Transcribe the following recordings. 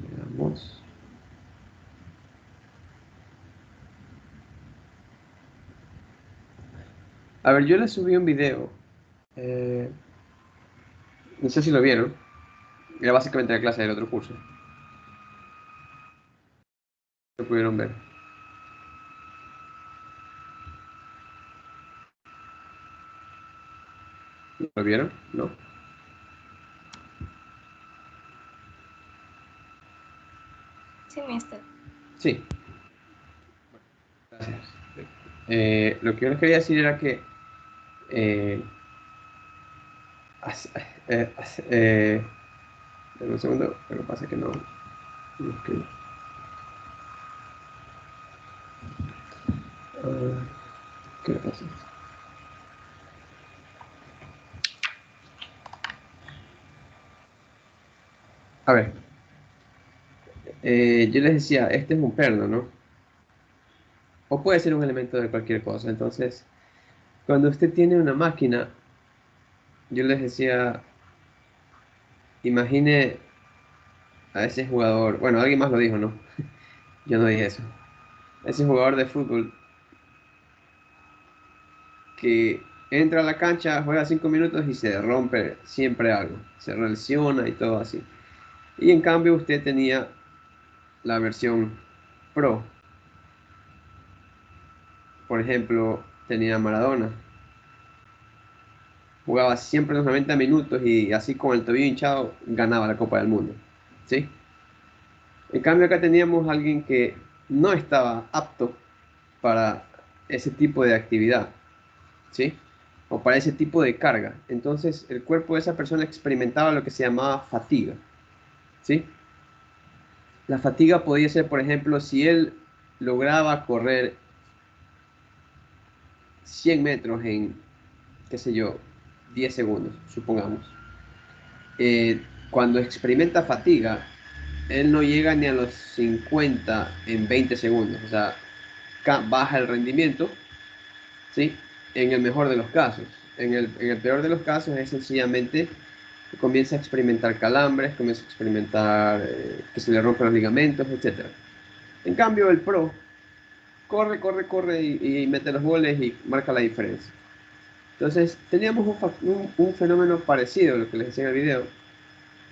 Veamos. A ver, yo les subí un video. eh, no sé si lo vieron. Era básicamente la clase del otro curso. Lo pudieron ver. ¿Lo vieron? ¿No? Sí, mister. Sí. Gracias. Lo que yo les quería decir era que eh, hace- dame un segundo, lo que pasa es que no escribo. ¿Qué le pasa? A ver, yo les decía, este es un perno, ¿no? O puede ser un elemento de cualquier cosa. Entonces, cuando usted tiene una máquina, yo les decía, imagine a ese jugador, bueno, alguien más lo dijo, ¿no? Yo no dije eso. Ese jugador de fútbol que entra a la cancha, juega 5 minutos y se rompe siempre algo, se lesiona y todo así. Y en cambio usted tenía la versión Pro. Por ejemplo, tenía Maradona. Jugaba siempre los 90 minutos y así con el tobillo hinchado ganaba la Copa del Mundo. ¿Sí? En cambio acá teníamos a alguien que no estaba apto para ese tipo de actividad. ¿Sí? O para ese tipo de carga. Entonces el cuerpo de esa persona experimentaba lo que se llamaba fatiga. ¿Sí? La fatiga podía ser, por ejemplo, si él lograba correr 100 metros en, qué sé yo, 10 segundos, supongamos. Cuando experimenta fatiga, él no llega ni a los 50 en 20 segundos. O sea, baja el rendimiento, ¿sí? En el mejor de los casos. En el peor de los casos es sencillamente que comienza a experimentar calambres, comienza a experimentar que se le rompen los ligamentos, etc. En cambio, el pro corre, corre, corre y mete los goles y marca la diferencia. Entonces, teníamos un fenómeno parecido a lo que les decía en el video,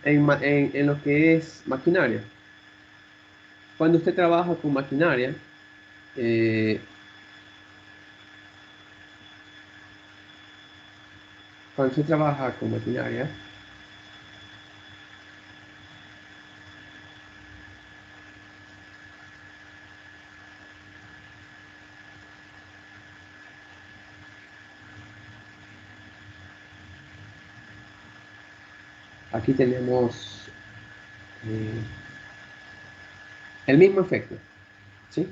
en lo que es maquinaria. Cuando usted trabaja con maquinaria, eh, cuando usted trabaja con maquinaria, aquí tenemos eh, el mismo efecto, ¿sí?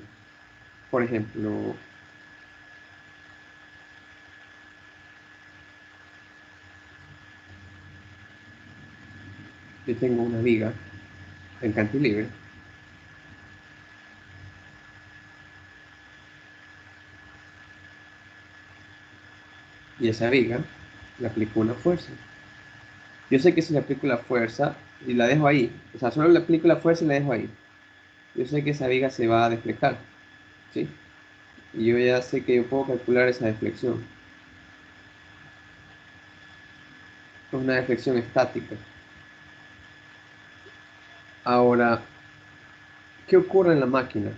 Por ejemplo, yo tengo una viga en cantilever y esa viga le aplico una fuerza. Yo sé que si le aplico la fuerza y la dejo ahí, o sea, solo le aplico la fuerza y la dejo ahí, yo sé que esa viga se va a deflejar, ¿sí? Y yo ya sé que yo puedo calcular esa deflexión. Es una deflexión estática. Ahora, ¿qué ocurre en la máquina?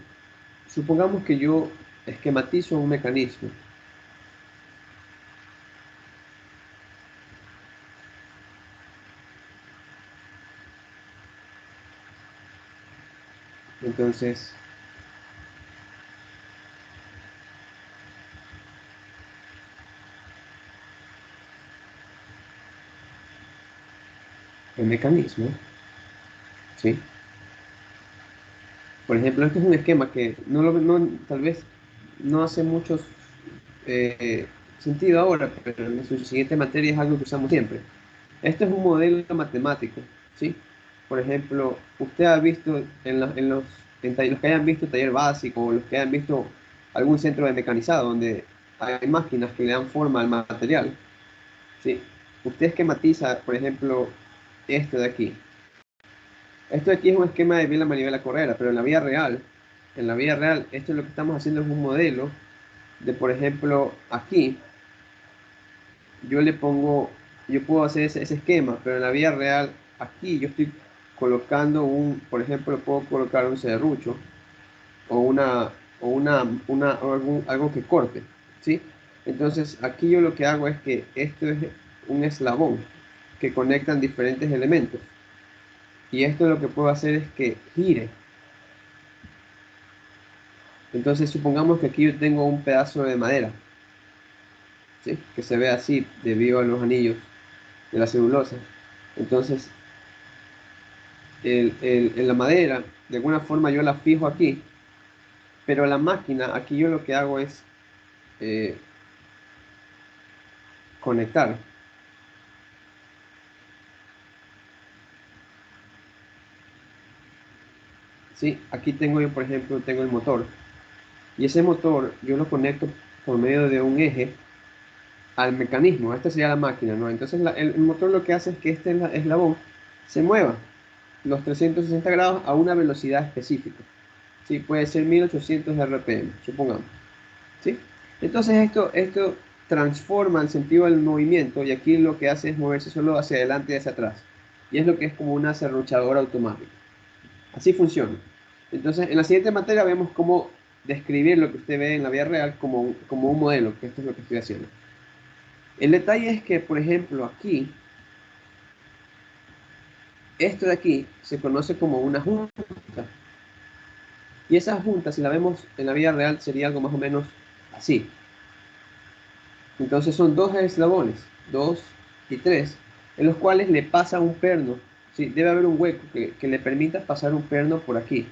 Supongamos que yo esquematizo un mecanismo. Entonces, el mecanismo, ¿sí? Por ejemplo, este es un esquema que tal vez no hace mucho eh, sentido ahora, pero en su siguiente materia es algo que usamos siempre. Esto es un modelo matemático, ¿sí? Por ejemplo, usted ha visto los que hayan visto taller básico o los que hayan visto algún centro de mecanizado donde hay máquinas que le dan forma al material, ¿sí? Usted esquematiza, por ejemplo, esto de aquí. Esto de aquí es un esquema de Vila Manivela Correa, pero en la vida real, esto es lo que estamos haciendo es un modelo de, por ejemplo, aquí, yo le pongo, yo puedo hacer ese esquema, pero en la vida real, aquí yo estoy colocando por ejemplo, puedo colocar un serrucho o algo que corte, ¿sí? Entonces, aquí yo lo que hago es que esto es un eslabón que conectan diferentes elementos. Y esto lo que puedo hacer es que gire. Entonces, supongamos que aquí yo tengo un pedazo de madera, ¿sí? Que se ve así debido a los anillos de la celulosa. Entonces, en la madera, de alguna forma yo la fijo aquí, pero la máquina, aquí yo lo que hago es eh, conectar. ¿Sí? Aquí tengo yo, por ejemplo, tengo el motor. Y ese motor yo lo conecto por medio de un eje al mecanismo. Esta sería la máquina, ¿no? Entonces el motor lo que hace es que este eslabón se mueva los 360 grados a una velocidad específica. ¿Sí? Puede ser 1800 RPM, supongamos. ¿Sí? Entonces esto transforma el sentido del movimiento y aquí lo que hace es moverse solo hacia adelante y hacia atrás. Y es lo que es como una serruchadora automática. Así funciona. Entonces, en la siguiente materia vemos cómo describir lo que usted ve en la vida real como un modelo, que esto es lo que estoy haciendo. El detalle es que, por ejemplo, aquí, esto de aquí se conoce como una junta. Y esa junta, si la vemos en la vida real, sería algo más o menos así. Entonces son dos eslabones, dos y tres, en los cuales le pasa un perno. Sí, debe haber un hueco que le permita pasar un perno por aquí.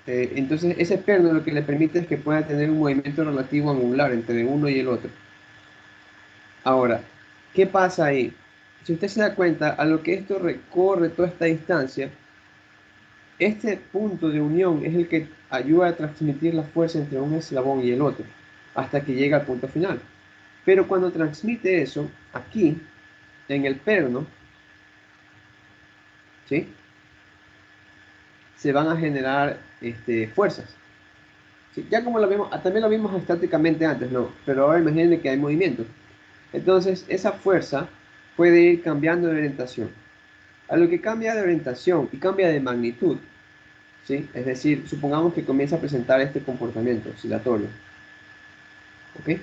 Entonces ese perno lo que le permite es que pueda tener un movimiento relativo angular entre uno y el otro. Ahora, ¿qué pasa ahí? Si usted se da cuenta, a lo que esto recorre toda esta distancia, este punto de unión es el que ayuda a transmitir la fuerza entre un eslabón y el otro, hasta que llega al punto final. Pero cuando transmite eso, aquí, en el perno, ¿sí? Se van a generar fuerzas. ¿Sí? Ya como lo vimos, también lo vimos estáticamente antes, ¿no? Pero ahora imaginen que hay movimiento. Entonces, esa fuerza puede ir cambiando de orientación. A lo que cambia de orientación y cambia de magnitud, ¿sí? Es decir, supongamos que comienza a presentar este comportamiento oscilatorio, ¿ok?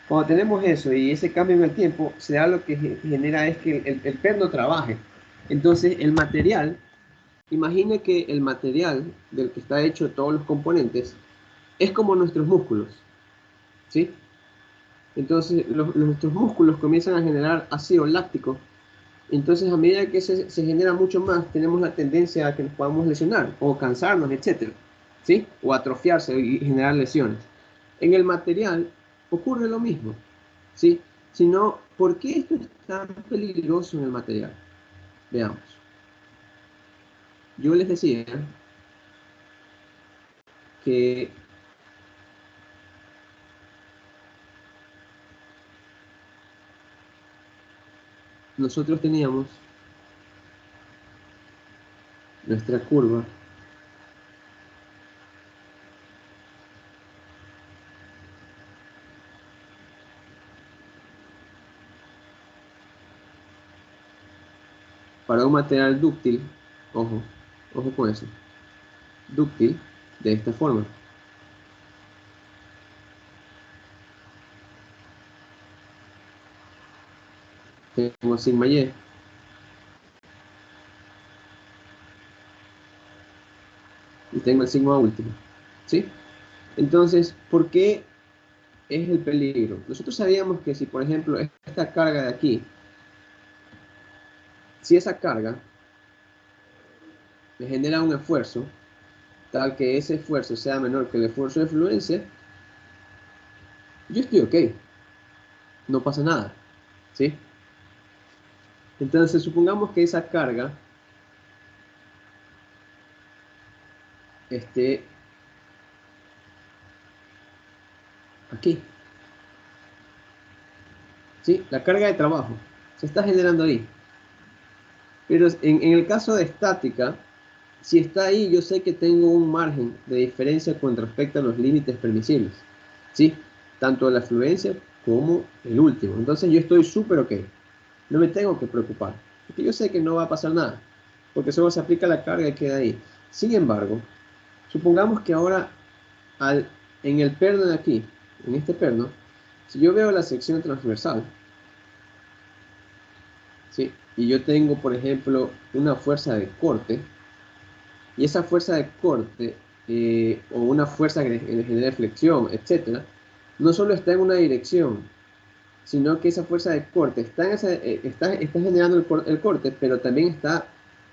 Cuando tenemos eso y ese cambio en el tiempo, se da lo que genera es que el perno trabaje. Entonces, el material, imagine que el material del que está hecho todos los componentes es como nuestros músculos, ¿sí? Entonces, nuestros músculos comienzan a generar ácido láctico. Entonces, a medida que se genera mucho más, tenemos la tendencia a que nos podamos lesionar o cansarnos, etcétera, ¿sí? O atrofiarse y generar lesiones. En el material ocurre lo mismo, ¿sí? Sino, ¿por qué esto es tan peligroso en el material? Veamos. Yo les decía que nosotros teníamos nuestra curva para un material dúctil, ojo, ojo con eso, dúctil, de esta forma. Tengo sigma y tengo el sigma último, ¿sí? Entonces, ¿por qué es el peligro? Nosotros sabíamos que si, por ejemplo, esta carga de aquí, si esa carga le genera un esfuerzo, tal que ese esfuerzo sea menor que el esfuerzo de fluencia, yo estoy ok, no pasa nada, ¿sí? Entonces, supongamos que esa carga esté aquí. ¿sí? La carga de trabajo se está generando ahí. Pero en el caso de estática, si está ahí, yo sé que tengo un margen de diferencia con respecto a los límites permisibles, ¿sí? Tanto la fluencia como el último. Entonces yo estoy súper ok. No me tengo que preocupar. Porque yo sé que no va a pasar nada. Porque solo se aplica la carga y queda ahí. Sin embargo, supongamos que ahora en el perno de aquí, en este perno, si yo veo la sección transversal, ¿sí? Y yo tengo, por ejemplo, una fuerza de corte, y esa fuerza de corte, o una fuerza que genera flexión, etcétera, no solo está en una dirección, sino que esa fuerza de corte está generando el corte, pero también está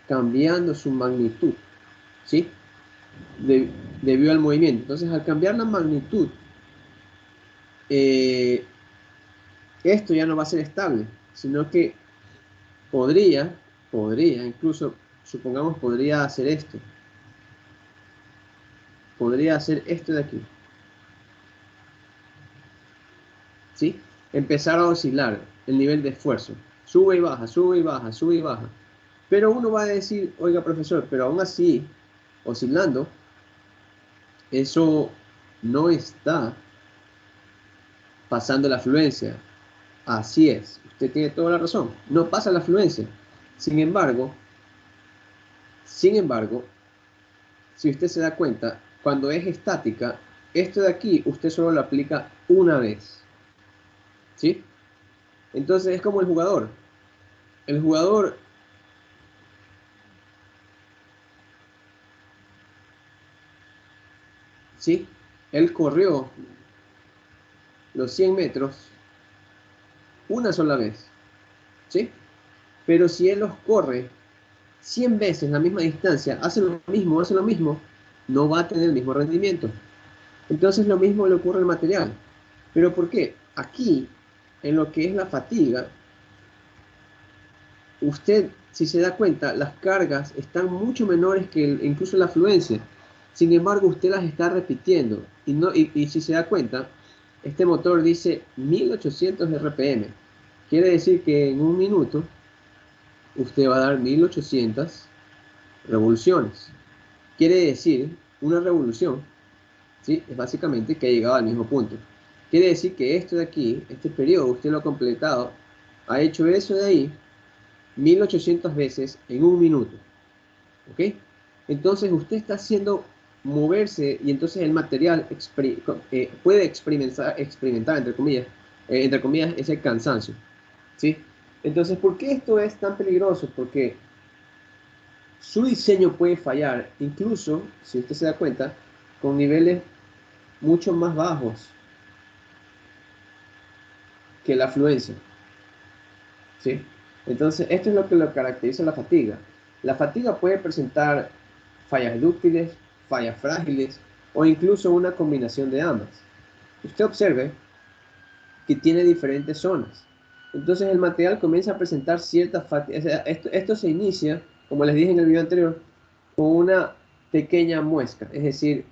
cambiando su magnitud, ¿sí? De- debido al movimiento. Entonces, al cambiar la magnitud, eh, esto ya no va a ser estable, sino que incluso, supongamos, podría hacer esto de aquí, ¿sí? Empezar a oscilar el nivel de esfuerzo, sube y baja, sube y baja, sube y baja. Pero uno va a decir, oiga profesor, pero aún así, oscilando, eso no está pasando la fluencia. Así es, usted tiene toda la razón, no pasa la fluencia. Sin embargo, sin embargo, si usted se da cuenta, cuando es estática, esto de aquí usted solo lo aplica una vez, ¿sí? Entonces es como el jugador. El jugador, ¿sí? Él corrió los 100 metros una sola vez, ¿sí? Pero si él los corre 100 veces la misma distancia, hace lo mismo, no va a tener el mismo rendimiento. Entonces lo mismo le ocurre al material. ¿Pero por qué? Aquí, en lo que es la fatiga, usted, si se da cuenta, las cargas están mucho menores que incluso la fluencia. Sin embargo, usted las está repitiendo. Y si se da cuenta, este motor dice 1800 RPM. Quiere decir que en un minuto usted va a dar 1800 revoluciones. Quiere decir, una revolución, ¿sí? Es básicamente que ha llegado al mismo punto. Quiere decir que esto de aquí, este periodo, usted lo ha completado, ha hecho eso de ahí 1800 veces en un minuto. ¿Ok? Entonces usted está haciendo moverse y entonces el material puede experimentar entre comillas, ese cansancio. ¿Sí? Entonces, ¿por qué esto es tan peligroso? Porque su diseño puede fallar, incluso, si usted se da cuenta, con niveles mucho más bajos que la fluencia. ¿Sí? Entonces, esto es lo que lo caracteriza la fatiga. La fatiga puede presentar fallas dúctiles, fallas frágiles o incluso una combinación de ambas. Usted observe que tiene diferentes zonas. Entonces el material comienza a presentar ciertas fatigas. O sea, esto se inicia, como les dije en el video anterior, con una pequeña muesca, es decir,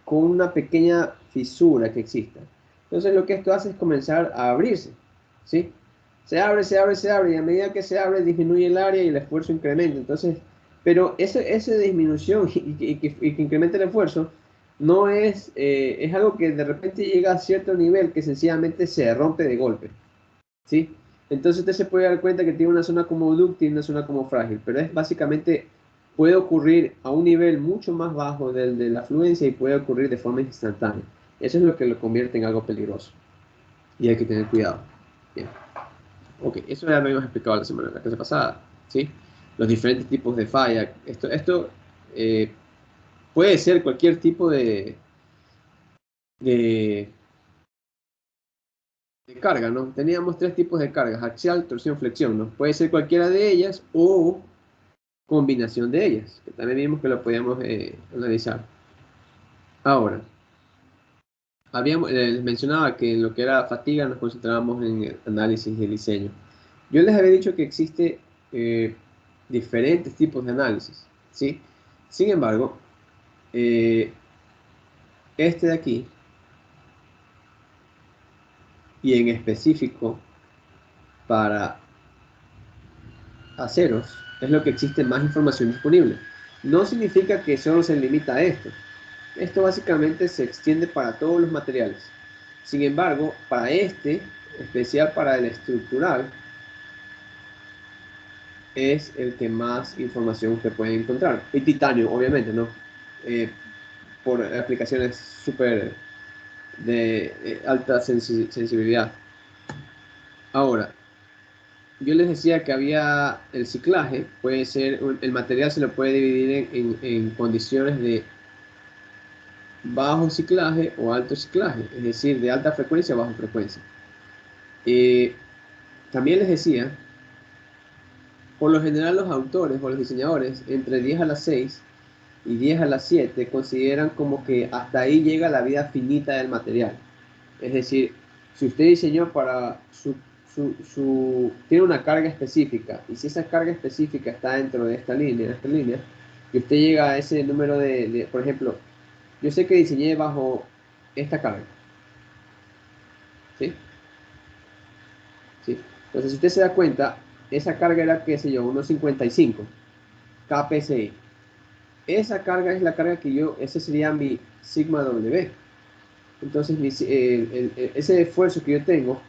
con una pequeña fisura que exista. Entonces lo que esto hace es comenzar a abrirse, ¿sí? Se abre, se abre, se abre, y a medida que se abre disminuye el área y el esfuerzo incrementa. Entonces, pero esa disminución y que incrementa el esfuerzo no es algo que de repente llega a cierto nivel que sencillamente se rompe de golpe, ¿sí? Entonces usted se puede dar cuenta que tiene una zona como dúctil y una zona como frágil, pero es básicamente, puede ocurrir a un nivel mucho más bajo del de la fluencia y puede ocurrir de forma instantánea. Eso es lo que lo convierte en algo peligroso y hay que tener cuidado. Bien. Ok, eso ya lo habíamos explicado la clase pasada, ¿sí? Los diferentes tipos de falla. Esto puede ser cualquier tipo de, de carga, ¿no? Teníamos tres tipos de cargas: axial, torsión, flexión, ¿no? Puede ser cualquiera de ellas o combinación de ellas, que también vimos que lo podíamos analizar. Ahora, les mencionaba que en lo que era fatiga nos concentrábamos en el análisis y el diseño. Yo les había dicho que existe eh, diferentes tipos de análisis, ¿sí? Sin embargo, eh, este de aquí, y en específico para aceros es lo que existe más información disponible. No significa que solo se limita a esto. Esto básicamente se extiende para todos los materiales. Sin embargo, para este, especial para el estructural, es el que más información usted puede encontrar. Y titanio, obviamente, ¿no? Por aplicaciones súper de alta sensibilidad. Ahora, yo les decía que había el ciclaje, puede ser, el material se lo puede dividir en condiciones de bajo ciclaje o alto ciclaje, es decir, de alta frecuencia o baja frecuencia. También les decía, por lo general los autores o los diseñadores entre 10 a las 6 y 10 a las 7 consideran como que hasta ahí llega la vida finita del material. Es decir, si usted diseñó para tiene una carga específica, y si esa carga específica está dentro de esta línea, y usted llega a ese número por ejemplo, yo sé que diseñé bajo esta carga, ¿sí? ¿Sí? Entonces, si usted se da cuenta, esa carga era, qué sé yo, unos 55 kpsi. Esa carga es la carga que ese sería mi sigma W. Entonces, ese esfuerzo que yo tengo,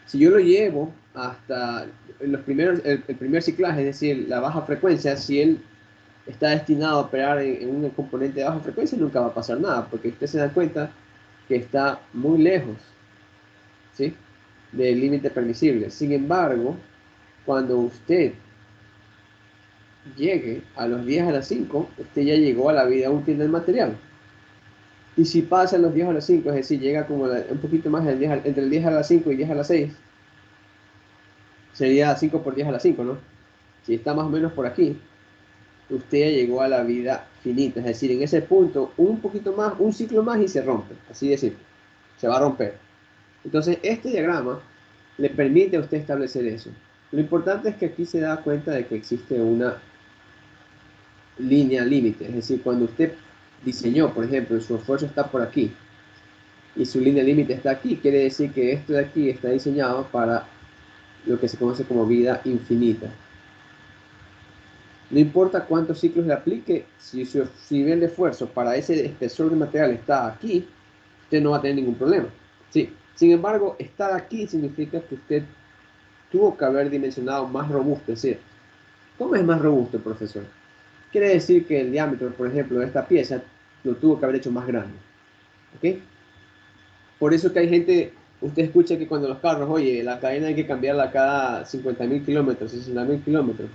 si yo lo llevo hasta el primer ciclaje, es decir, la baja frecuencia, si él está destinado a operar en un componente de baja frecuencia, nunca va a pasar nada, porque usted se da cuenta que está muy lejos, ¿sí?, del límite permisible. Sin embargo, cuando usted llegue a los 10 a las 5, usted ya llegó a la vida útil del material. Y si pasa los 10 a las 5, es decir, llega como un poquito más entre el 10 a las 5 y 10 a las 6, sería 5 por 10 a las 5, ¿no? Si está más o menos por aquí, usted ya llegó a la vida finita. Es decir, en ese punto, un poquito más, un ciclo más y se rompe. Así de simple. Se va a romper. Entonces, este diagrama le permite a usted establecer eso. Lo importante es que aquí se da cuenta de que existe una línea límite. Es decir, cuando usted diseñó, por ejemplo, su esfuerzo está por aquí y su línea límite está aquí, quiere decir que esto de aquí está diseñado para lo que se conoce como vida infinita. No importa cuántos ciclos le aplique, si su nivel de esfuerzo para ese espesor de material está aquí, usted no va a tener ningún problema. Sí. Sin embargo, estar aquí significa que usted tuvo que haber dimensionado más robusto. Es decir, ¿cómo es más robusto, profesor? Quiere decir que el diámetro, por ejemplo, de esta pieza lo tuvo que haber hecho más grande. ¿Ok? Por eso que hay gente, usted escucha que cuando los carros, oye, la cadena hay que cambiarla cada 50.000 kilómetros, 60.000 kilómetros,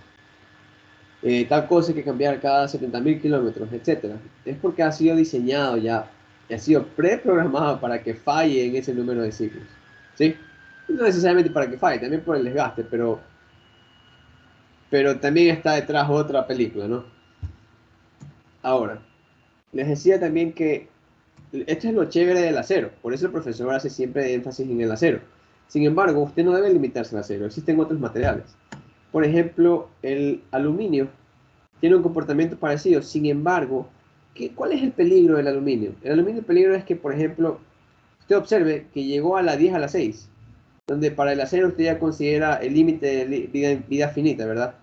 tal cosa hay que cambiar cada 70.000 kilómetros, etcétera. Es porque ha sido diseñado ya, ha sido preprogramado para que falle en ese número de ciclos. ¿Sí? No necesariamente para que falle, también por el desgaste, pero también está detrás otra película, ¿no? Ahora, les decía también que esto es lo chévere del acero, por eso el profesor hace siempre énfasis en el acero. Sin embargo, usted no debe limitarse al acero, existen otros materiales. Por ejemplo, el aluminio tiene un comportamiento parecido. Sin embargo, ¿cuál es el peligro del aluminio? El aluminio, el peligro es que, por ejemplo, usted observe que llegó a la 10 a la 6, donde para el acero usted ya considera el límite de vida finita, ¿verdad?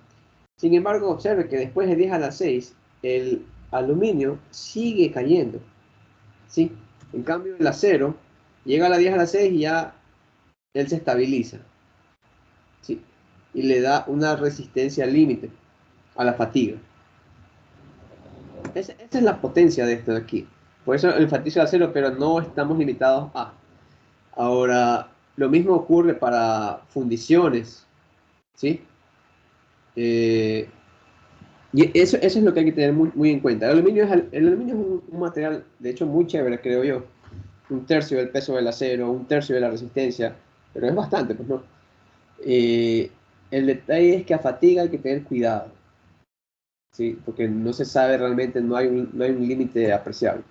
Sin embargo, observe que después de 10 a la 6, el aluminio sigue cayendo, ¿sí? En cambio, el acero llega a la 10 a la 6 y ya él se estabiliza, ¿sí? Y le da una resistencia al límite, a la fatiga. Esa es la potencia de esto de aquí. Por eso enfatizo el acero, pero no estamos limitados a. Ahora, lo mismo ocurre para fundiciones, ¿sí? Eh, y eso es lo que hay que tener muy, muy en cuenta. El aluminio es un material, de hecho, muy chévere, creo yo. Un tercio del peso del acero, un tercio de la resistencia, pero es bastante, pues no. El detalle es que a fatiga hay que tener cuidado, ¿sí? Porque no se sabe realmente, no hay un límite apreciable.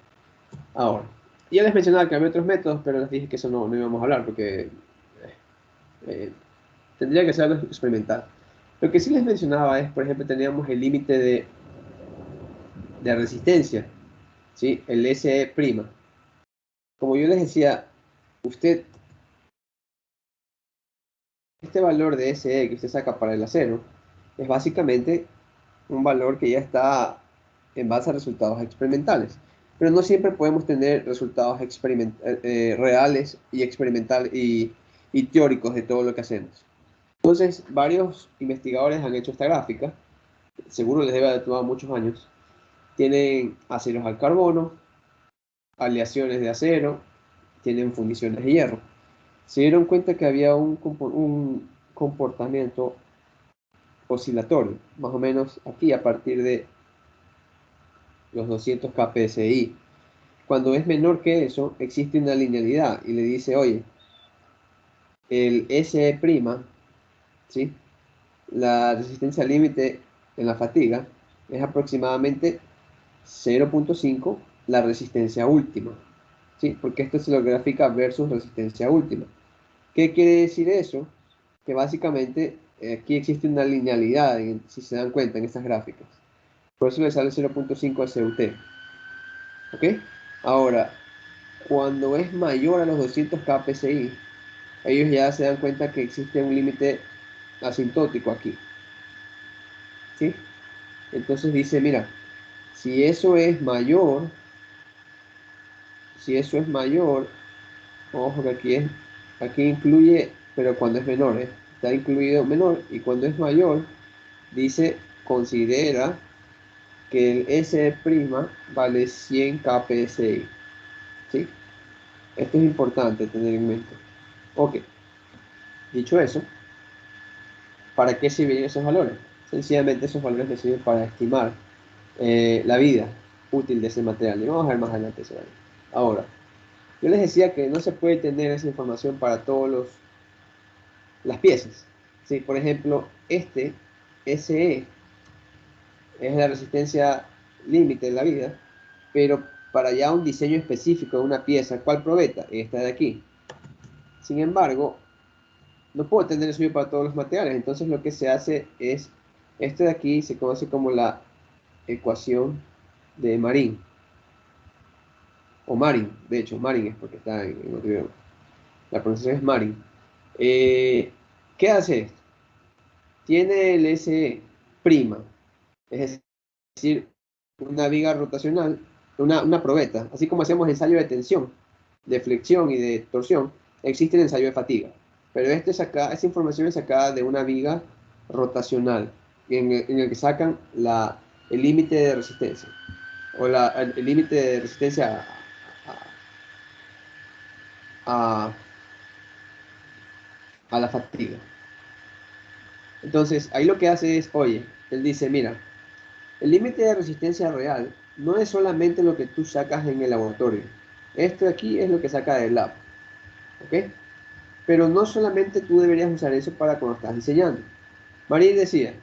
Ahora, ya les mencionaba que había otros métodos, pero les dije que eso no íbamos a hablar porque eh, tendría que ser algo experimental. Lo que sí les mencionaba es, por ejemplo, teníamos el límite de resistencia, ¿sí? El SE'. Como yo les decía, usted este valor de SE que usted saca para el acero es básicamente un valor que ya está en base a resultados experimentales. Pero no siempre podemos tener resultados reales y experimentales y teóricos de todo lo que hacemos. Entonces, varios investigadores han hecho esta gráfica, seguro les debe haber tomado muchos años. Tienen aceros al carbono, aleaciones de acero, tienen fundiciones de hierro. Se dieron cuenta que había un comportamiento oscilatorio, más o menos aquí a partir de los 200 kpsi. Cuando es menor que eso, existe una linealidad y le dice, oye, el SE', ¿sí? La resistencia límite en la fatiga es aproximadamente 0.5 la resistencia última, ¿sí? Porque esto se lo grafica versus resistencia última. ¿Qué quiere decir eso? Que básicamente aquí existe una linealidad, si se dan cuenta en estas gráficas. Por eso le sale 0.5 a CUT. ¿Ok? Ahora, cuando es mayor a los 200 kpsi, ellos ya se dan cuenta que existe un límite asintótico aquí. ¿Sí? Entonces dice, mira, si eso es mayor, si eso es mayor, ojo que aquí incluye, pero cuando es menor, está incluido menor, y cuando es mayor, dice, considera que el S' vale 100 kpsi. ¿Sí? Esto es importante tener en mente. Ok, dicho eso, ¿para qué sirven esos valores? Sencillamente esos valores me sirven para estimar la vida útil de ese material. Y vamos a ver más adelante eso. Ahora, yo les decía que no se puede tener esa información para todas las piezas. ¿Sí? Por ejemplo, este SE es la resistencia límite de la vida, pero para ya un diseño específico de una pieza, ¿cuál probeta? Esta de aquí. Sin embargo, no puedo tener eso para todos los materiales, entonces lo que se hace es, esto de aquí se conoce como la ecuación de Marin, o Marin, de hecho, Marin es porque está en otro idioma. La pronunciación es Marin. ¿Qué hace esto? Tiene el SE prima, es decir, una viga rotacional, una probeta, así como hacemos ensayo de tensión, de flexión y de torsión, existe el ensayo de fatiga. Pero esta información es sacada de una viga rotacional, en el que sacan el límite de resistencia, o el límite de resistencia a, a la fatiga. Entonces, ahí lo que hace es, oye, él dice, mira, el límite de resistencia real no es solamente lo que tú sacas en el laboratorio. Esto de aquí es lo que saca del lab. ¿Ok? Pero no solamente tú deberías usar eso para cuando estás diseñando. Marín decía,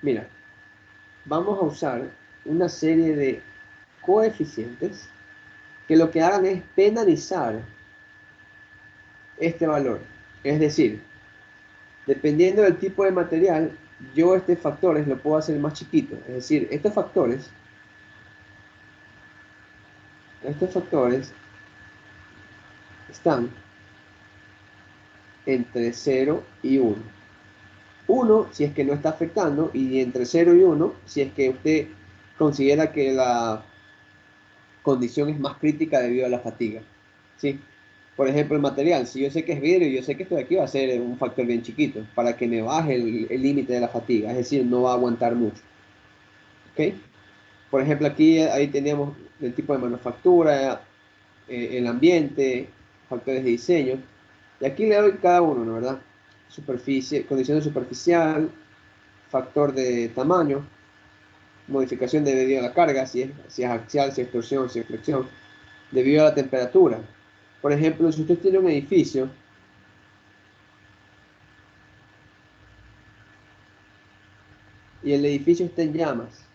mira, vamos a usar una serie de coeficientes que lo que hagan es penalizar este valor. Es decir, dependiendo del tipo de material, yo estos factores lo puedo hacer más chiquito. Es decir, estos factores están entre 0 y 1. 1 si es que no está afectando y entre 0 y 1 si es que usted considera que la condición es más crítica debido a la fatiga. ¿Sí? Por ejemplo, el material, si yo sé que es vidrio, yo sé que esto de aquí va a ser un factor bien chiquito para que me baje el límite de la fatiga, es decir, no va a aguantar mucho. ¿Ok? Por ejemplo, aquí ahí teníamos el tipo de manufactura, el ambiente, factores de diseño. Y aquí le doy cada uno, ¿no? ¿Verdad? Superficie, condición superficial, factor de tamaño, modificación debido a la carga, si es axial, si es torsión, si es flexión, debido a la temperatura. Por ejemplo, si usted tiene un edificio y el edificio está en llamas,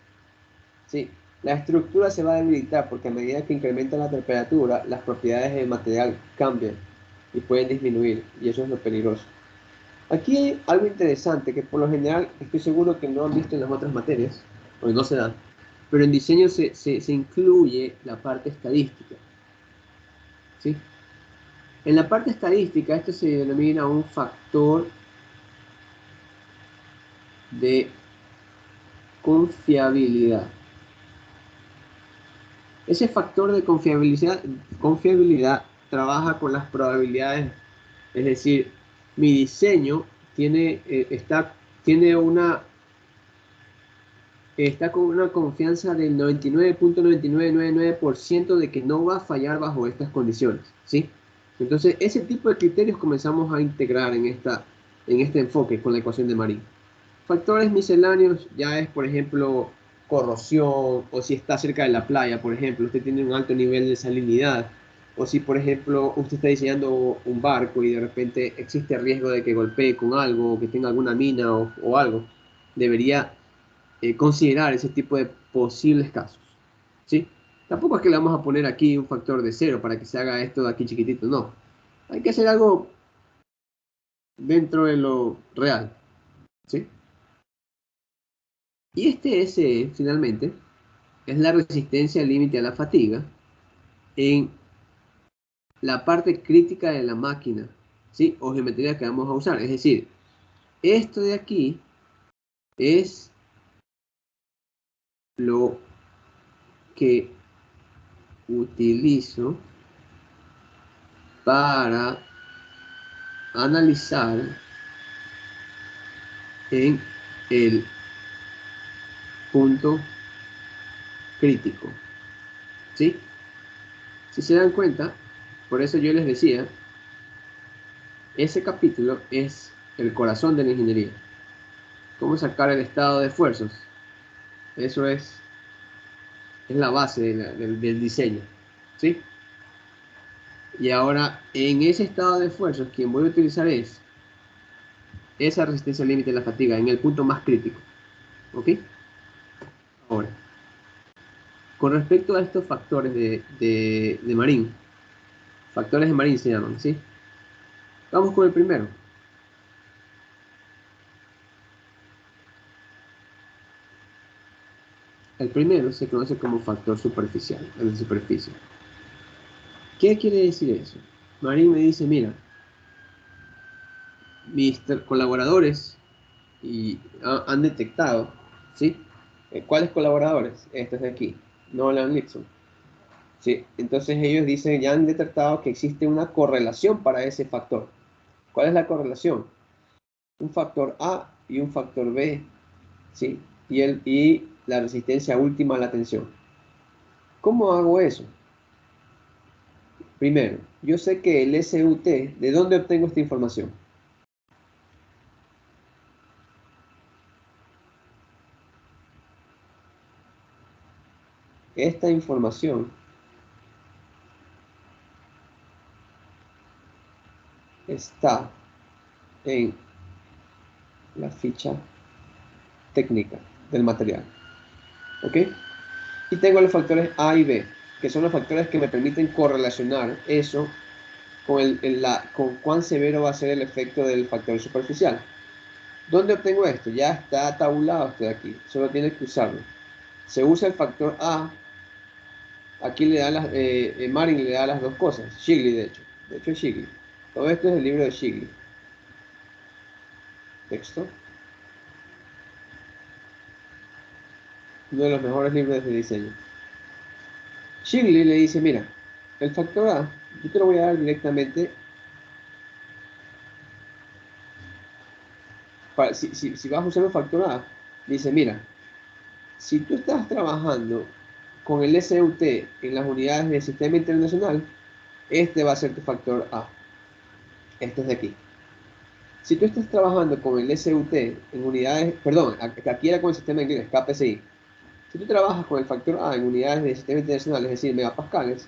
¿sí? La estructura se va a debilitar porque a medida que incrementa la temperatura, las propiedades del material cambian y pueden disminuir, y eso es lo peligroso. Aquí hay algo interesante que por lo general estoy seguro que no han visto en las otras materias, o no se dan, pero en diseño se incluye la parte estadística, ¿sí? En la parte estadística esto se denomina un factor de confiabilidad. Ese factor de confiabilidad trabaja con las probabilidades, es decir, mi diseño tiene está con una confianza del 99.9999% de que no va a fallar bajo estas condiciones, ¿sí? Entonces, ese tipo de criterios comenzamos a integrar en este enfoque con la ecuación de Marín. Factores misceláneos ya es, por ejemplo, corrosión, o si está cerca de la playa, por ejemplo, usted tiene un alto nivel de salinidad, o si, por ejemplo, usted está diseñando un barco y de repente existe riesgo de que golpee con algo, o que tenga alguna mina o algo, debería considerar ese tipo de posibles casos, ¿sí? Tampoco es que le vamos a poner aquí un factor de 0 para que se haga esto de aquí chiquitito, no. Hay que hacer algo dentro de lo real, ¿sí? Y este S, finalmente, es la resistencia al límite a la fatiga en la parte crítica de la máquina, ¿sí? O geometría que vamos a usar. Es decir, esto de aquí es lo que utilizo para analizar en el punto crítico, ¿sí? Si se dan cuenta, por eso yo les decía, ese capítulo es el corazón de la ingeniería. ¿Cómo sacar el estado de esfuerzos? Eso es la base del diseño, ¿sí? Y ahora, en ese estado de esfuerzos, quien voy a utilizar es esa resistencia al límite de la fatiga, en el punto más crítico, ¿ok? Ahora, con respecto a estos factores de Marín, factores de Marín se llaman, ¿sí? Vamos con el primero. El primero se conoce como factor superficial, el de superficie. ¿Qué quiere decir eso? Marín me dice, mira, mis colaboradores han detectado, ¿sí? ¿Cuáles colaboradores? Estos de aquí, Nolan Nixon. ¿Sí? Entonces ellos dicen, ya han detectado que existe una correlación para ese factor. ¿Cuál es la correlación? Un factor A y un factor B, ¿sí? Y la resistencia última a la tensión. ¿Cómo hago eso? Primero, yo sé que el SUT, ¿de dónde obtengo esta información? Esta información está en la ficha técnica del material. ¿Ok? Y tengo los factores A y B, que son los factores que me permiten correlacionar eso con cuán severo va a ser el efecto del factor superficial. ¿Dónde obtengo esto? Ya está tabulado esto de aquí, solo tienes que usarlo. Se usa el factor A, aquí le da Marin le da las dos cosas, Shigley de hecho es Shigley. Todo esto es el libro de Shigley. Texto. Uno de los mejores libros de diseño. Shigley le dice, mira, el factor A, yo te lo voy a dar directamente, si vas a usar un factor A, dice, mira, si tú estás trabajando con el SUT en las unidades del sistema internacional, este va a ser tu factor A. Este es de aquí. Si tú estás trabajando con el SUT en unidades, perdón, aquí era con el sistema inglés, KPCI. Si tú trabajas con el factor A en unidades del sistema internacional, es decir, megapascales,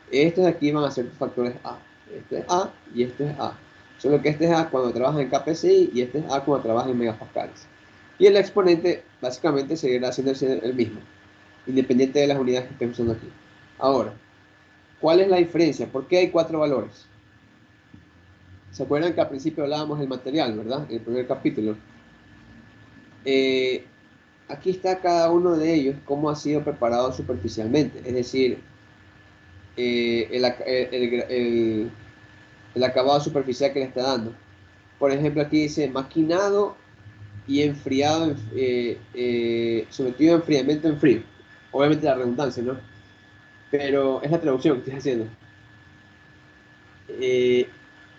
estos de aquí van a ser tus factores A. Este es A y este es A. Solo que este es A cuando trabajas en KPCI y este es A cuando trabajas en megapascales. Y el exponente básicamente seguirá siendo el mismo, independiente de las unidades que estemos usando aquí. Ahora, ¿cuál es la diferencia? ¿Por qué hay cuatro valores? ¿Se acuerdan que al principio hablábamos del material, verdad? En el primer capítulo. Eh, Aquí está cada uno de ellos, cómo ha sido preparado superficialmente. Es decir, el acabado superficial que le está dando. Por ejemplo, aquí dice maquinado y enfriado, sometido a enfriamiento en frío. Obviamente la redundancia, ¿no? Pero es la traducción que estoy haciendo. Eh,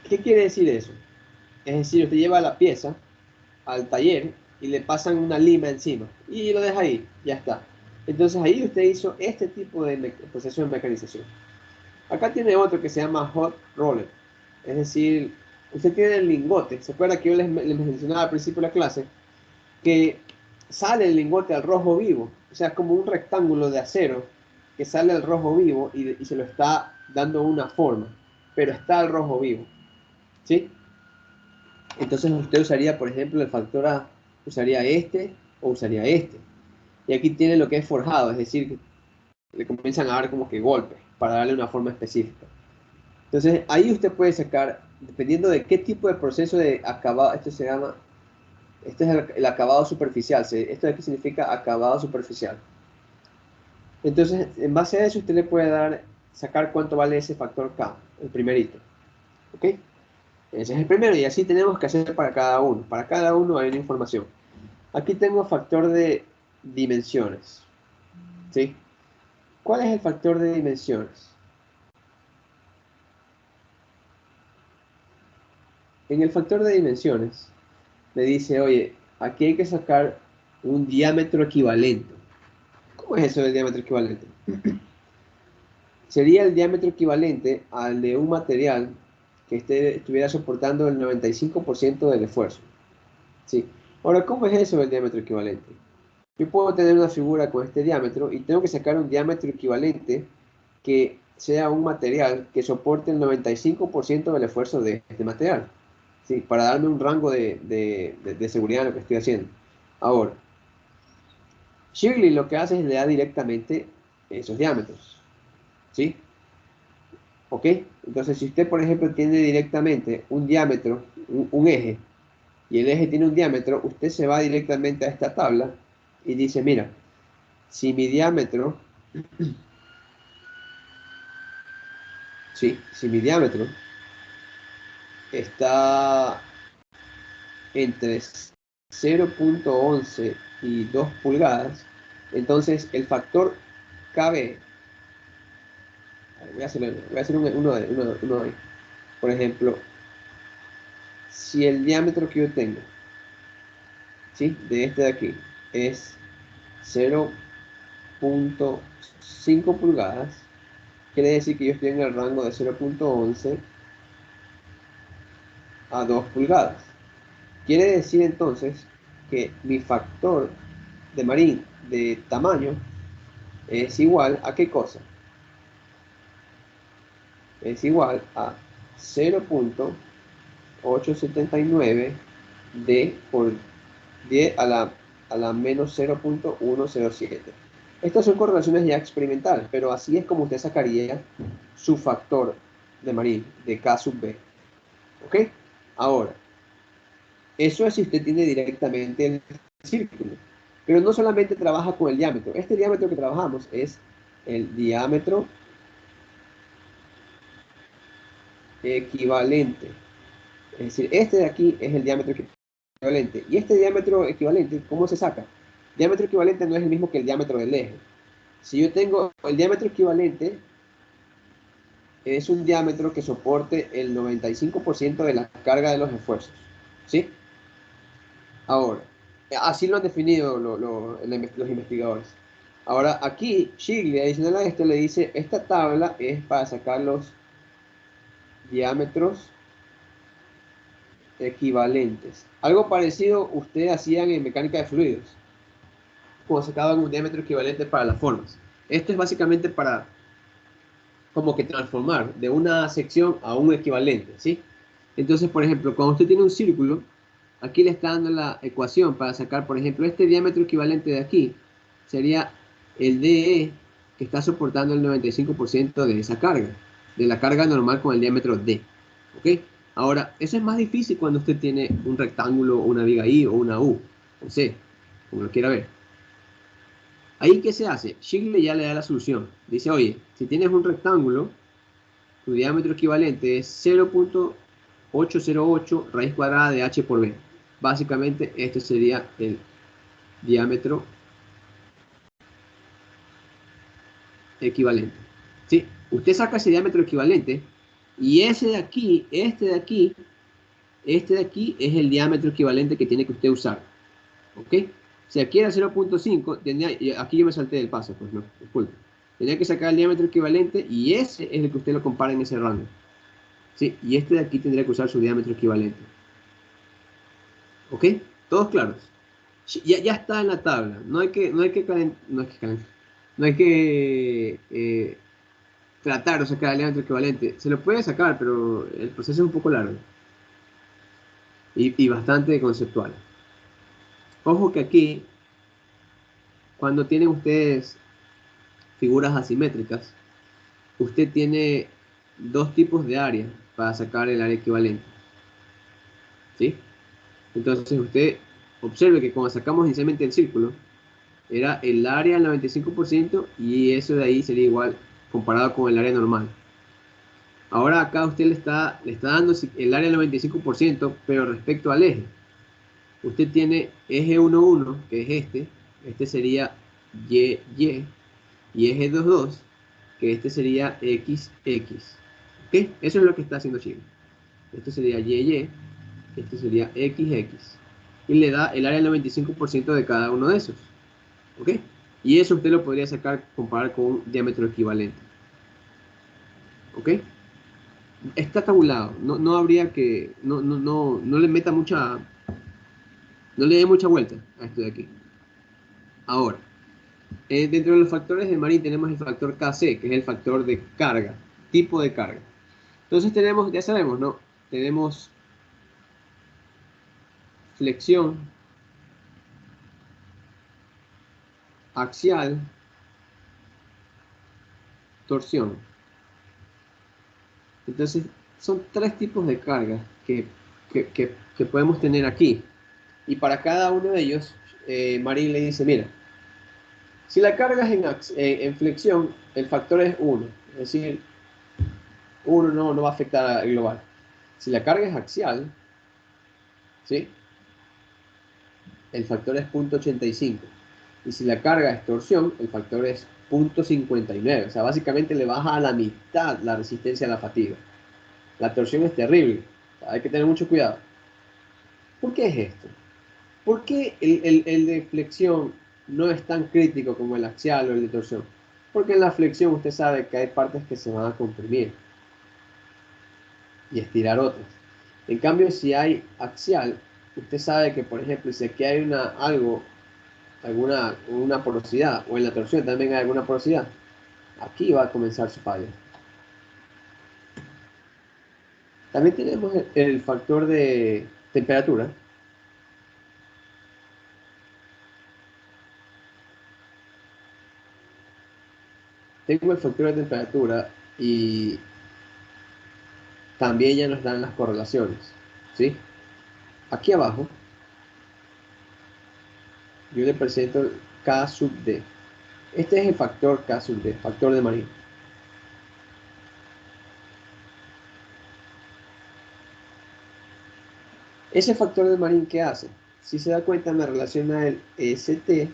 ¿Qué quiere decir eso? Es decir, usted lleva la pieza al taller y le pasan una lima encima y lo deja ahí, ya está. Entonces ahí usted hizo este tipo de proceso de mecanización. Acá tiene otro que se llama hot roller, es decir, usted tiene el lingote. ¿Se acuerda que yo les mencionaba al principio de la clase que sale el lingote al rojo vivo? O sea, como un rectángulo de acero que sale al rojo vivo y se lo está dando una forma, pero está al rojo vivo, ¿sí? Entonces usted usaría, por ejemplo, el factor A, usaría este o usaría este. Y aquí tiene lo que es forjado, es decir, que le comienzan a dar como que golpes para darle una forma específica. Entonces ahí usted puede sacar, dependiendo de qué tipo de proceso de acabado, esto se llama, este es el acabado superficial, esto de aquí significa acabado superficial. Entonces, en base a eso usted le puede dar, sacar cuánto vale ese factor K, el primerito. ¿Ok? Ese es el primero y así tenemos que hacer para cada uno. Para cada uno hay una información. Aquí tengo factor de dimensiones. ¿Sí? ¿Cuál es el factor de dimensiones? En el factor de dimensiones me dice, oye, aquí hay que sacar un diámetro equivalente. ¿Cómo es eso del diámetro equivalente? Sería el diámetro equivalente al de un material que estuviera soportando el 95% del esfuerzo. ¿Sí? Ahora, ¿cómo es eso del diámetro equivalente? Yo puedo tener una figura con este diámetro y tengo que sacar un diámetro equivalente que sea un material que soporte el 95% del esfuerzo de este material, ¿sí? Para darme un rango de seguridad en lo que estoy haciendo. Ahora, Shirley lo que hace es le da directamente esos diámetros, ¿sí? ¿Ok? Entonces, si usted, por ejemplo, tiene directamente un diámetro, un eje, y el eje tiene un diámetro, usted se va directamente a esta tabla y dice, mira, si mi diámetro, sí, si mi diámetro está entre 0,11 y 2 pulgadas, entonces el factor KB, voy a hacer uno de, por ejemplo, si el diámetro que yo tengo, ¿sí? De este de aquí, es 0,5 pulgadas, quiere decir que yo estoy en el rango de 0,11 a 2 pulgadas. Quiere decir entonces que mi factor de Marín de tamaño es igual a ¿qué cosa? Es igual a 0,879 d por 10 a la menos 0,107. Estas son correlaciones ya experimentales, pero así es como usted sacaría su factor de Marín, de K sub B. ¿Ok? Ahora, eso es si usted tiene directamente el círculo. Pero no solamente trabaja con el diámetro. Este diámetro que trabajamos es el diámetro equivalente. Es decir, este de aquí es el diámetro equivalente. Y este diámetro equivalente, ¿cómo se saca? Diámetro equivalente no es el mismo que el diámetro del eje. Si yo tengo el diámetro equivalente, es un diámetro que soporte el 95% de la carga de los esfuerzos. ¿Sí? Ahora, así lo han definido los investigadores. Ahora, aquí, Shigley, adicional a esto, le dice, esta tabla es para sacar los diámetros equivalentes. Algo parecido ustedes hacían en mecánica de fluidos, cuando sacaban un diámetro equivalente para las formas. Esto es básicamente para como que transformar de una sección a un equivalente, ¿sí? Entonces, por ejemplo, cuando usted tiene un círculo, aquí le está dando la ecuación para sacar, por ejemplo, este diámetro equivalente de aquí sería el DE que está soportando el 95% de esa carga, de la carga normal con el diámetro D. ¿Ok? Ahora, eso es más difícil cuando usted tiene un rectángulo, una viga I o una U, o C, como lo quiera ver. Ahí, ¿qué se hace? Shigley ya le da la solución. Dice, oye, si tienes un rectángulo, tu diámetro equivalente es 0,808 raíz cuadrada de h por b. básicamente este sería el diámetro equivalente. ¿Sí? Usted saca ese diámetro equivalente y ese de aquí, este de aquí es el diámetro equivalente que tiene que usted usar. ¿Ok? Si aquí era 0.5, aquí yo me salté del paso, pues no, disculpe. Tenía que sacar el diámetro equivalente y ese es el que usted lo compara en ese rango. ¿Sí? Y este de aquí tendría que usar su diámetro equivalente. ¿Ok? ¿Todos claros? Ya está en la tabla. No hay que tratar de sacar el diámetro equivalente. Se lo puede sacar, pero el proceso es un poco largo y bastante conceptual. Ojo que aquí, cuando tienen ustedes figuras asimétricas, usted tiene dos tipos de área para sacar el área equivalente. ¿Sí? Entonces usted observe que cuando sacamos inicialmente el círculo, era el área al 95% y eso de ahí sería igual comparado con el área normal. Ahora acá usted le está dando el área al 95%, pero respecto al eje. Usted tiene eje 1, 1, que es este sería y, y eje 2, 2, que este sería x, x. ¿Ok? Eso es lo que está haciendo Chile. Este sería y, este sería x, x. Y le da el área al 95% de cada uno de esos. ¿Ok? Y eso usted lo podría sacar, comparar con un diámetro equivalente. ¿Ok? Está tabulado. No habría que. No le meta mucha. No le dé mucha vuelta a esto de aquí. Ahora, dentro de los factores de Marín tenemos el factor Kc, que es el factor de carga, tipo de carga. Entonces tenemos, ya sabemos, ¿no? Tenemos flexión axial, torsión. Entonces, son tres tipos de carga que podemos tener aquí. Y para cada uno de ellos, Marín le dice, mira, si la carga es en flexión, el factor es 1. Es decir, 1 no va a afectar al global. Si la carga es axial, ¿sí? El factor es 0.85. Y si la carga es torsión, el factor es 0.59. O sea, básicamente le baja a la mitad la resistencia a la fatiga. La torsión es terrible. O sea, hay que tener mucho cuidado. ¿Por qué es esto? ¿Por qué el de flexión no es tan crítico como el axial o el de torsión? Porque en la flexión usted sabe que hay partes que se van a comprimir y estirar otras. En cambio, si hay axial, usted sabe que, por ejemplo, si aquí hay una porosidad, o en la torsión también hay alguna porosidad, aquí va a comenzar su falla. También tenemos el factor de temperatura. Tengo el factor de temperatura y también ya nos dan las correlaciones. ¿Sí? Aquí abajo yo le presento K sub D. Este es el factor K sub D, factor de Marín. Ese factor de Marín, ¿qué hace? Si se da cuenta, me relaciona el ST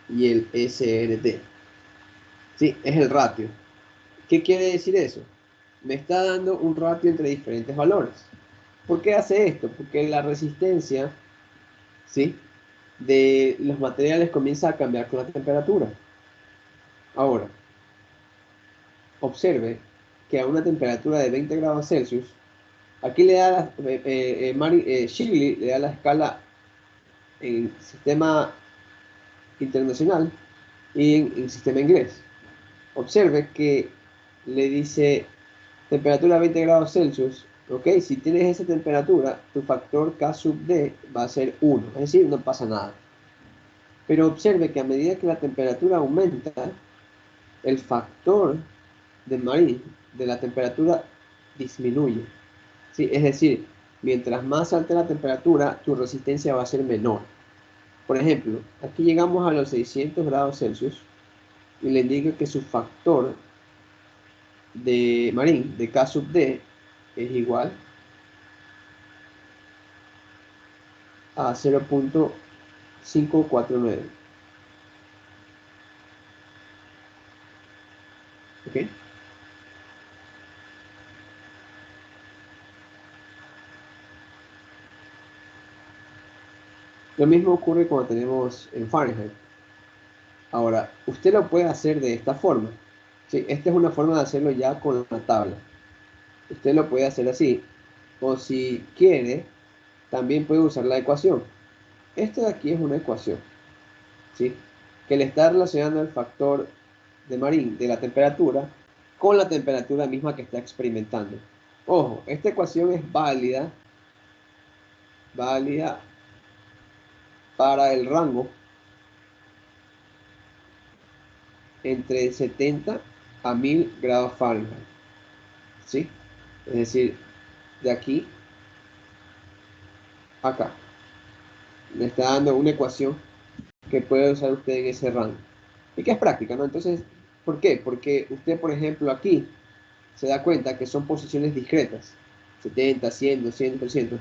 y el SRT. Sí, es el ratio. ¿Qué quiere decir eso? Me está dando un ratio entre diferentes valores. ¿Por qué hace esto? Porque la resistencia, ¿sí?, de los materiales comienza a cambiar con la temperatura. Ahora, observe que a una temperatura de 20 grados Celsius, aquí le da Shirley le da la escala en sistema internacional y en sistema inglés. Observe que le dice temperatura 20 grados Celsius. Ok, si tienes esa temperatura, tu factor K sub D va a ser 1, es decir, no pasa nada. Pero observe que a medida que la temperatura aumenta, el factor de Marín de la temperatura disminuye. ¿Sí? Es decir, mientras más alta la temperatura, tu resistencia va a ser menor. Por ejemplo, aquí llegamos a los 600 grados Celsius y le indico que su factor de Marín, de K sub D, es igual a 0.549. ¿Ok? Lo mismo ocurre cuando tenemos en Fahrenheit. Ahora, usted lo puede hacer de esta forma. ¿Sí? Esta es una forma de hacerlo ya con la tabla. Usted lo puede hacer así. O si quiere, también puede usar la ecuación. Esto de aquí es una ecuación, ¿sí? Que le está relacionando el factor de Marín de la temperatura con la temperatura misma que está experimentando. Ojo, esta ecuación es válida para el rango entre 70 a 1000 grados Fahrenheit, ¿sí? Es decir, de aquí a acá. Le está dando una ecuación que puede usar usted en ese rango. Y que es práctica, ¿no? Entonces, ¿por qué? Porque usted, por ejemplo, aquí se da cuenta que son posiciones discretas, 70, 100, 200, 300.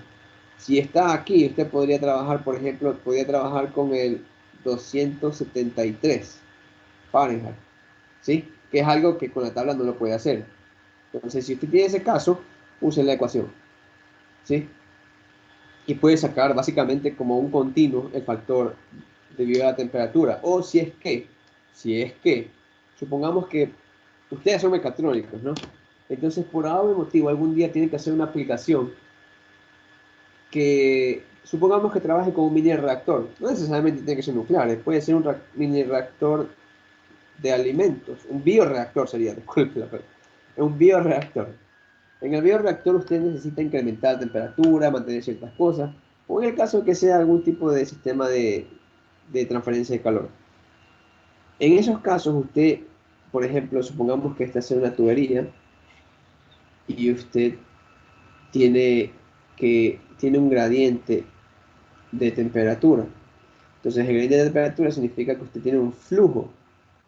Si está aquí, usted podría trabajar, por ejemplo, podría trabajar con el 273 Fahrenheit, ¿sí? Que es algo que con la tabla no lo puede hacer. Entonces, si usted tiene ese caso, use la ecuación, ¿sí? Y puede sacar básicamente como un continuo el factor debido a la temperatura. O si es que, supongamos que ustedes son mecatrónicos, ¿no? Entonces, por algún motivo, algún día tienen que hacer una aplicación que, supongamos que trabaje con un mini reactor. No necesariamente tiene que ser nuclear, puede ser un mini reactor de alimentos, un bioreactor sería, disculpe la palabra, un bioreactor. En el bioreactor usted necesita incrementar la temperatura, mantener ciertas cosas, o en el caso que sea algún tipo de sistema de transferencia de calor. En esos casos usted, por ejemplo, supongamos que esta sea una tubería y usted tiene un gradiente de temperatura. Entonces el gradiente de temperatura significa que usted tiene un flujo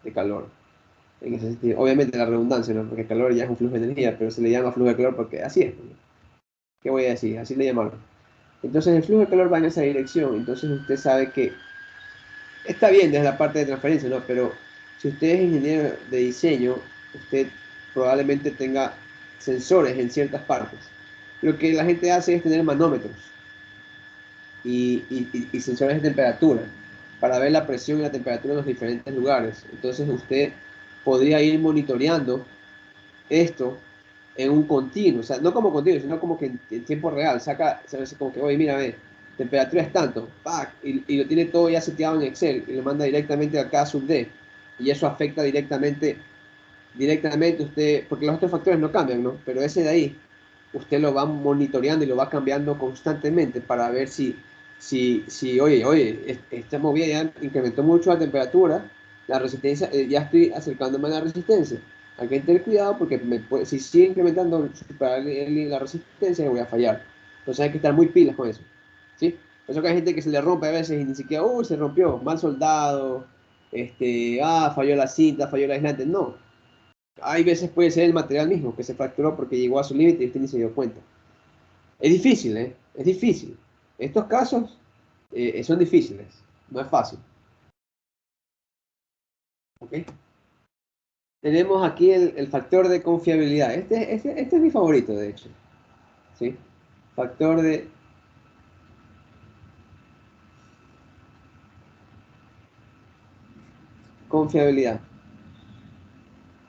de calor. En ese sentido, obviamente la redundancia, ¿no? Porque el calor ya es un flujo de energía, pero se le llama flujo de calor porque así es. ¿Qué voy a decir? Así le llamaron. Entonces el flujo de calor va en esa dirección. Entonces usted sabe que está bien desde la parte de transferencia, ¿no? Pero si usted es ingeniero de diseño, usted probablemente tenga sensores en ciertas partes. Lo que la gente hace es tener manómetros y sensores de temperatura para ver la presión y la temperatura en los diferentes lugares. Entonces usted podría ir monitoreando esto en un continuo, o sea, no como continuo, sino como que en tiempo real, sabe, como que, oye, mira, ve, temperatura es tanto, ¡pac! Y lo tiene todo ya seteado en Excel y lo manda directamente a cada sub-D, y eso afecta directamente usted, porque los otros factores no cambian, ¿no? Pero ese de ahí, usted lo va monitoreando y lo va cambiando constantemente para ver si oye, esta movida ya incrementó mucho la temperatura, la resistencia, ya estoy acercándome a la resistencia. Hay que tener cuidado porque si sigue incrementando la resistencia, voy a fallar. Entonces hay que estar muy pilas con eso, ¿sí? Por eso que hay gente que se le rompe a veces y ni siquiera, se rompió, mal soldado, falló la cinta, falló el aislante. No, hay veces puede ser el material mismo que se fracturó porque llegó a su límite y usted ni se dio cuenta. Es difícil, ¿eh? Es difícil. Estos casos son difíciles, no es fácil. ¿Ok? Tenemos aquí el factor de confiabilidad. Este es mi favorito, de hecho. ¿Sí? Factor de confiabilidad.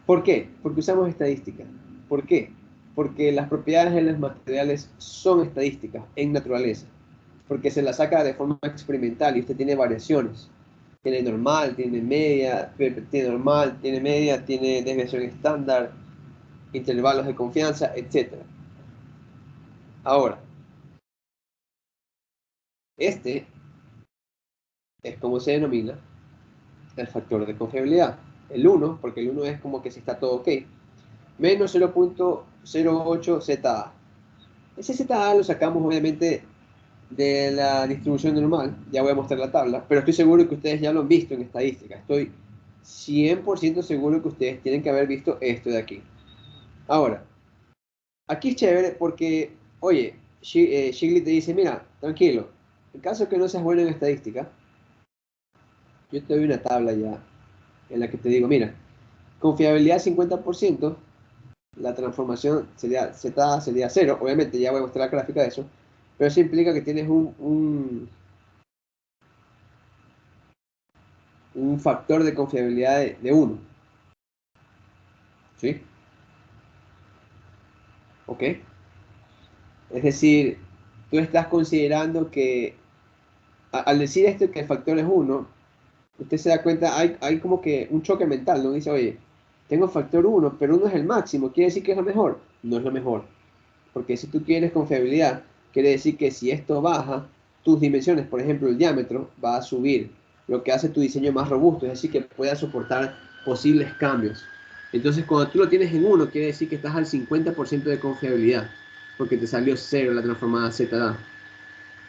¿Por qué? Porque usamos estadística. ¿Por qué? Porque las propiedades de los materiales son estadísticas en naturaleza. Porque se las saca de forma experimental y usted tiene variaciones. Tiene normal, tiene media, tiene normal, tiene media, tiene desviación estándar, intervalos de confianza, etcétera. Ahora, este es como se denomina el factor de confiabilidad. El 1, porque el 1 es como que si está todo ok, menos 0.08 ZA. Ese ZA lo sacamos obviamente de la distribución normal, ya voy a mostrar la tabla, pero estoy seguro que ustedes ya lo han visto en estadística. Estoy 100% seguro que ustedes tienen que haber visto esto de aquí. Ahora, aquí es chévere porque, oye, Shigley te dice, mira, tranquilo, en caso que no seas bueno en estadística, yo te doy una tabla ya en la que te digo, mira, confiabilidad 50%, la transformación sería Z sería 0, obviamente ya voy a mostrar la gráfica de eso, pero eso implica que tienes un factor de confiabilidad de 1, ¿sí? ¿Ok? Es decir, tú estás considerando que al decir esto que el factor es 1, usted se da cuenta, hay como que un choque mental, ¿no? Dice, oye, tengo factor 1, pero 1 es el máximo, ¿quiere decir que es lo mejor? No es lo mejor, porque si tú quieres confiabilidad, quiere decir que si esto baja, tus dimensiones, por ejemplo, el diámetro, va a subir, lo que hace tu diseño más robusto, es decir, que pueda soportar posibles cambios. Entonces, cuando tú lo tienes en 1, quiere decir que estás al 50% de confiabilidad, porque te salió 0 la transformada ZA.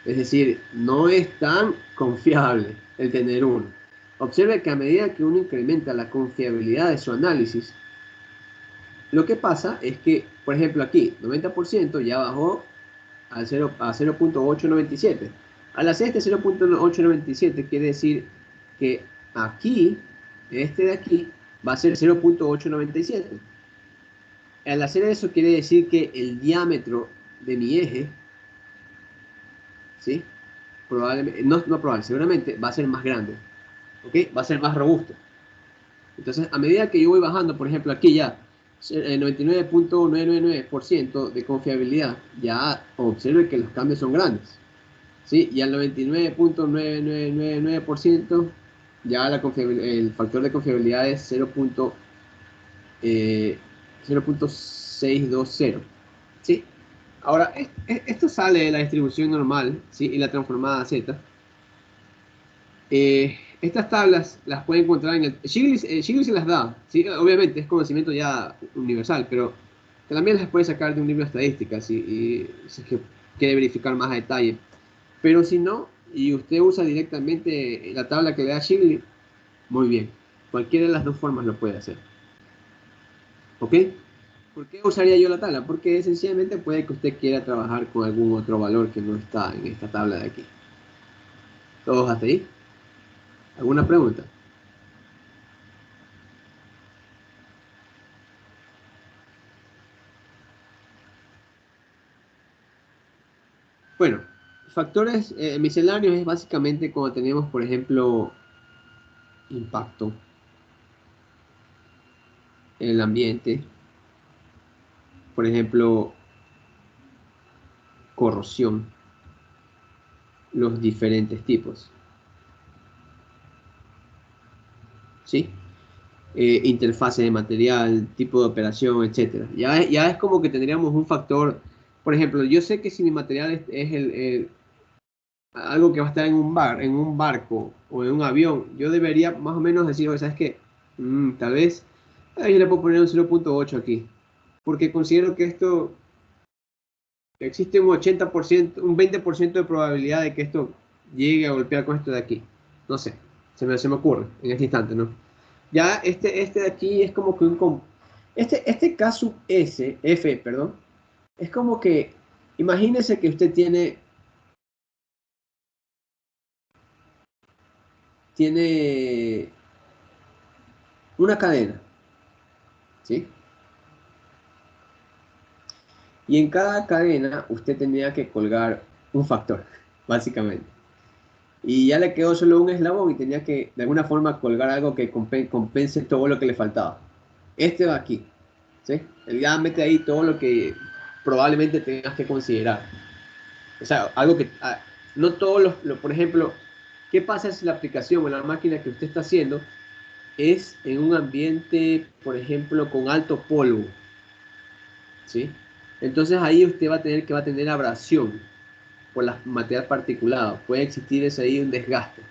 Es decir, no es tan confiable el tener 1. Observe que a medida que uno incrementa la confiabilidad de su análisis, lo que pasa es que, por ejemplo, aquí, 90% ya bajó a 0.897. Al hacer este 0.897 quiere decir que aquí, este de aquí, va a ser 0.897. Al hacer eso quiere decir que el diámetro de mi eje, ¿sí? Probablemente, no probable, seguramente va a ser más grande, ¿ok? Va a ser más robusto. Entonces, a medida que yo voy bajando, por ejemplo, aquí ya, 99.999% de confiabilidad, ya observe que los cambios son grandes, ¿sí? Y al 99.9999% ya el factor de confiabilidad es 0.620, ¿sí? Ahora, esto sale de la distribución normal, ¿sí? Y la transformada Z. Estas tablas las pueden encontrar en el... Shigley se las da, ¿sí? Obviamente es conocimiento ya universal, pero también las puede sacar de un libro de estadísticas y si es que quiere verificar más a detalle. Pero si no, y usted usa directamente la tabla que le da Shigley, muy bien. Cualquiera de las dos formas lo puede hacer. ¿Ok? ¿Por qué usaría yo la tabla? Porque sencillamente puede que usted quiera trabajar con algún otro valor que no está en esta tabla de aquí. ¿Todos hasta ahí? ¿Alguna pregunta? Bueno, factores misceláneos es básicamente cuando tenemos, por ejemplo, impacto en el ambiente, por ejemplo, corrosión, los diferentes tipos, ¿sí? Interfase de material, tipo de operación, etcétera. Ya es como que tendríamos un factor, por ejemplo, yo sé que si mi material es algo que va a estar en un barco o en un avión, yo debería más o menos decir, oye, ¿sabes qué? Tal vez yo le puedo poner un 0.8 aquí, porque considero que esto existe un 80%, un 20% de probabilidad de que esto llegue a golpear con esto de aquí. No sé, se me ocurre en este instante, ¿no? Ya este de aquí es como que este caso F, perdón, es como que, imagínese que usted tiene una cadena, ¿sí? Y en cada cadena usted tenía que colgar un factor, básicamente. Y ya le quedó solo un eslabón y tenía que de alguna forma colgar algo que compense todo lo que le faltaba. Este va aquí, ¿sí? Él ya mete ahí todo lo que probablemente tengas que considerar. O sea, algo que, no todos por ejemplo, ¿qué pasa si la aplicación o la máquina que usted está haciendo es en un ambiente, por ejemplo, con alto polvo? ¿Sí? Entonces ahí usted va a tener abrasión por la material particulado. Puede existir ese ahí un desgaste.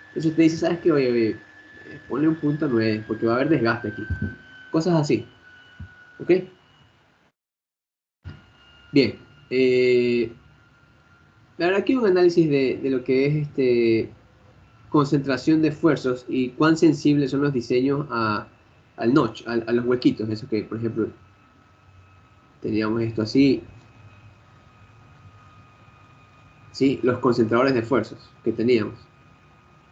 Entonces usted dice, ¿sabes qué? Oye, ponle un punto 9 porque va a haber desgaste aquí. Cosas así. ¿Ok? Bien. La verdad que un análisis de lo que es concentración de esfuerzos y cuán sensibles son los diseños al notch, a los huequitos. Eso que, por ejemplo, teníamos esto así. ¿sí? Los concentradores de fuerzas que teníamos,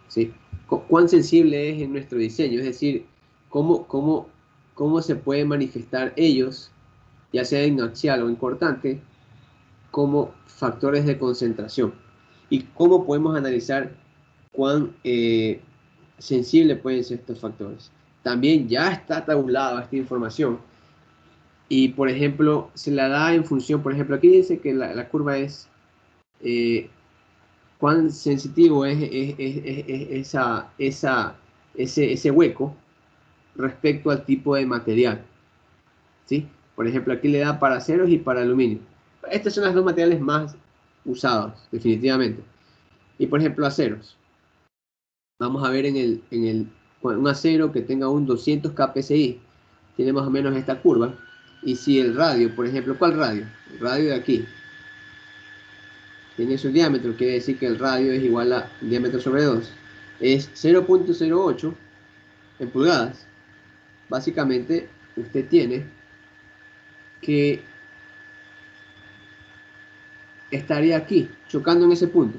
¿sí? Cuán sensible es en nuestro diseño, es decir, cómo se pueden manifestar ellos, ya sea en axial o en cortante, como factores de concentración. Y cómo podemos analizar cuán sensibles pueden ser estos factores. También ya está tabulada esta información y, por ejemplo, se la da en función, por ejemplo, aquí dice que la curva es eh, cuán sensitivo es ese hueco respecto al tipo de material, ¿sí? Por ejemplo, aquí le da para aceros y para aluminio. Estos son los dos materiales más usados, definitivamente. Y por ejemplo, aceros. Vamos a ver un acero que tenga un 200 kPsi, tiene más o menos esta curva. Y si el radio, por ejemplo, ¿cuál radio? El radio de aquí tiene su diámetro, quiere decir que el radio es igual a diámetro sobre 2. Es 0.08 en pulgadas. Básicamente, usted tiene que estaría aquí, chocando en ese punto.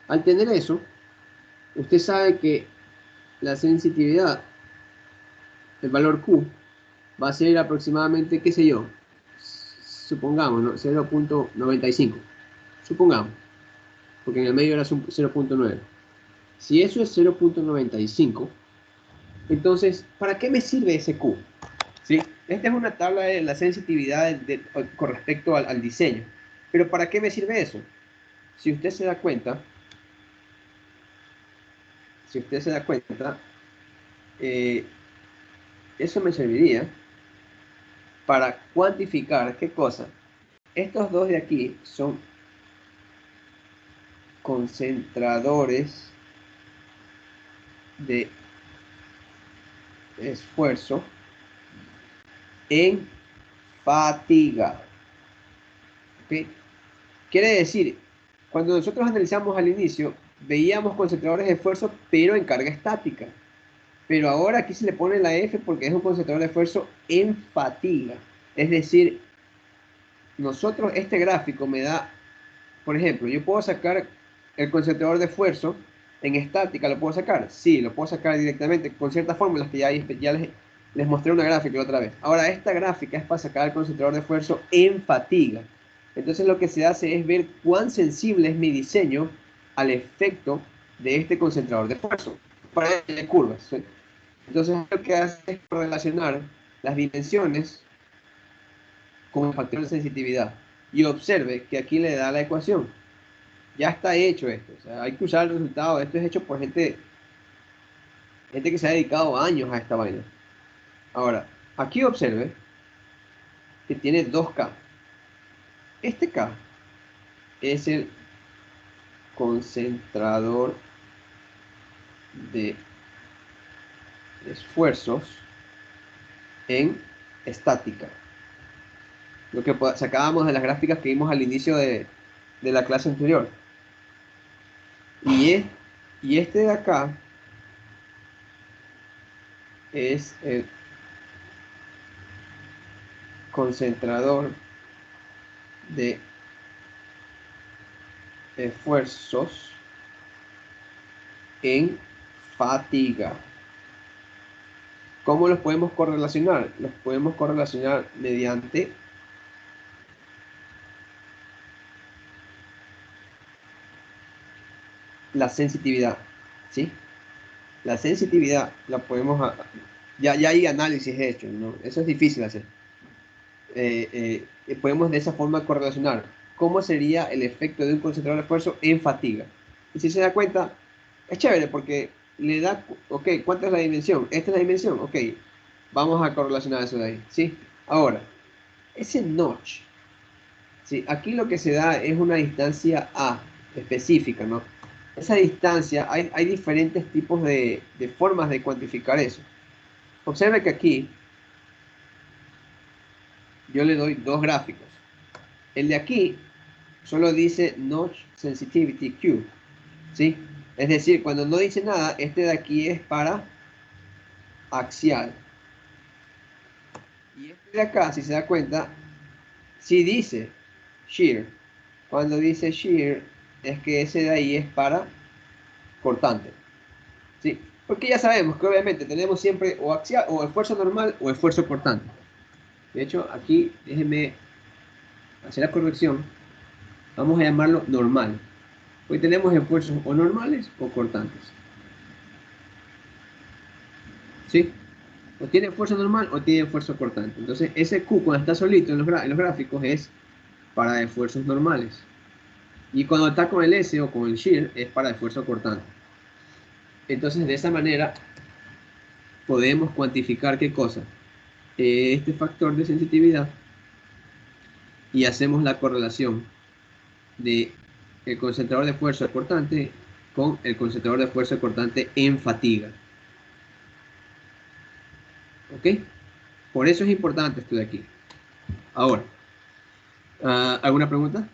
Al tener eso, usted sabe que la sensitividad, el valor Q, va a ser aproximadamente, qué sé yo, supongamos, ¿no? 0.95. Supongamos, porque en el medio era 0.9. Si eso es 0.95, entonces, ¿para qué me sirve ese Q? ¿Sí? Esta es una tabla de la sensitividad con respecto al diseño. Pero ¿para qué me sirve eso? Si usted se da cuenta, si usted se da cuenta, eh, eso me serviría para cuantificar, ¿qué cosa? Estos dos de aquí son concentradores de esfuerzo en fatiga. ¿Okay? Quiere decir, cuando nosotros analizamos al inicio, veíamos concentradores de esfuerzo, pero en carga estática. Pero ahora aquí se le pone la F porque es un concentrador de esfuerzo en fatiga. Es decir, nosotros, este gráfico me da, por ejemplo, yo puedo sacar el concentrador de esfuerzo en estática, ¿lo puedo sacar? Sí, lo puedo sacar directamente con ciertas fórmulas que ya les mostré una gráfica la otra vez. Ahora, esta gráfica es para sacar el concentrador de esfuerzo en fatiga. Entonces lo que se hace es ver cuán sensible es mi diseño al efecto de este concentrador de esfuerzo para curvas, ¿sí? Entonces lo que hace es relacionar las dimensiones con el factor de sensitividad. Y observe que aquí le da la ecuación. Ya está hecho esto. O sea, hay que usar el resultado. Esto es hecho por gente que se ha dedicado años a esta vaina. Ahora, aquí observe que tiene 2K. Este K es el concentrador de esfuerzos en estática. Lo que sacábamos de las gráficas que vimos al inicio de la clase anterior. Y este de acá es el concentrador de esfuerzos en fatiga. ¿Cómo los podemos correlacionar? Los podemos correlacionar mediante la sensitividad, ¿sí? La sensitividad la podemos... Ya hay análisis hechos, ¿no? Eso es difícil hacer. Podemos de esa forma correlacionar cómo sería el efecto de un concentrador de esfuerzo en fatiga. Y si se da cuenta, es chévere porque le da, ok, ¿cuánta es la dimensión? Esta es la dimensión, ok, vamos a correlacionar eso de ahí, ¿sí? Ahora, ese notch, ¿sí? Aquí lo que se da es una distancia A específica, ¿no? Esa distancia, hay diferentes tipos de formas de cuantificar eso. Observe que aquí yo le doy dos gráficos. El de aquí solo dice Notch Sensitivity Q, ¿sí? Es decir, cuando no dice nada, este de aquí es para axial. Y este de acá, si se da cuenta, sí dice shear. Cuando dice shear, es que ese de ahí es para cortante. ¿Sí? Porque ya sabemos que obviamente tenemos siempre o axial, o esfuerzo normal o esfuerzo cortante. De hecho, aquí déjenme hacer la corrección. Vamos a llamarlo normal. Hoy tenemos esfuerzos o normales o cortantes. ¿Sí? O tiene esfuerzo normal o tiene esfuerzo cortante. Entonces, ese Q cuando está solito en los gráficos es para esfuerzos normales. Y cuando está con el S o con el shear es para esfuerzo cortante. Entonces, de esa manera podemos cuantificar qué cosa. Este factor de sensitividad y hacemos la correlación de el concentrador de esfuerzo cortante con el concentrador de esfuerzo cortante en fatiga. ¿Ok? Por eso es importante esto de aquí. Ahora, ¿alguna pregunta?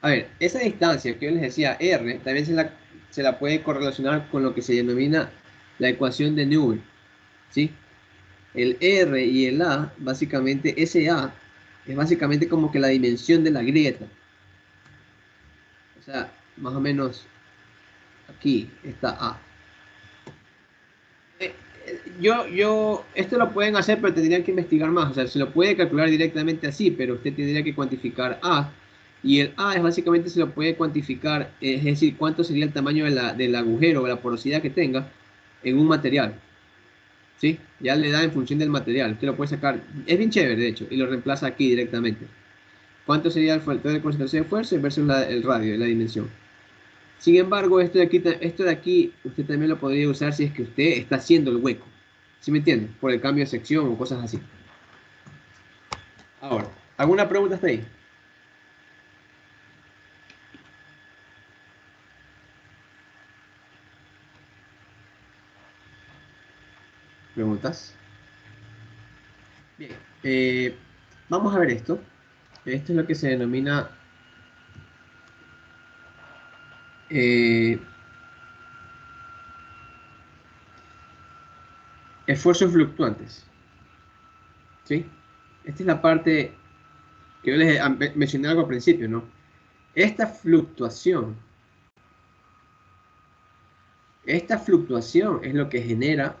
A ver, esa distancia que yo les decía, R, también se la puede correlacionar con lo que se denomina la ecuación de Newell, ¿sí? El R y el A, básicamente, ese A es básicamente como que la dimensión de la grieta. O sea, más o menos aquí está A. Esto lo pueden hacer, pero tendrían que investigar más. O sea, se lo puede calcular directamente así, pero usted tendría que cuantificar A. Y el A es básicamente se lo puede cuantificar, es decir, cuánto sería el tamaño del agujero o la porosidad que tenga en un material. ¿Sí? Ya le da en función del material. Usted lo puede sacar, es bien chévere, de hecho, y lo reemplaza aquí directamente. ¿Cuánto sería el factor de concentración de fuerza versus el radio, la dimensión? Sin embargo, esto de aquí usted también lo podría usar si es que usted está haciendo el hueco. ¿Sí me entiende? Por el cambio de sección o cosas así. Ahora, ¿alguna pregunta hasta ahí? ¿Preguntas? Bien. Vamos a ver esto. Esto es lo que se denomina eh, esfuerzos fluctuantes. ¿Sí? Esta es la parte que yo les mencioné algo al principio, ¿no? Esta fluctuación es lo que genera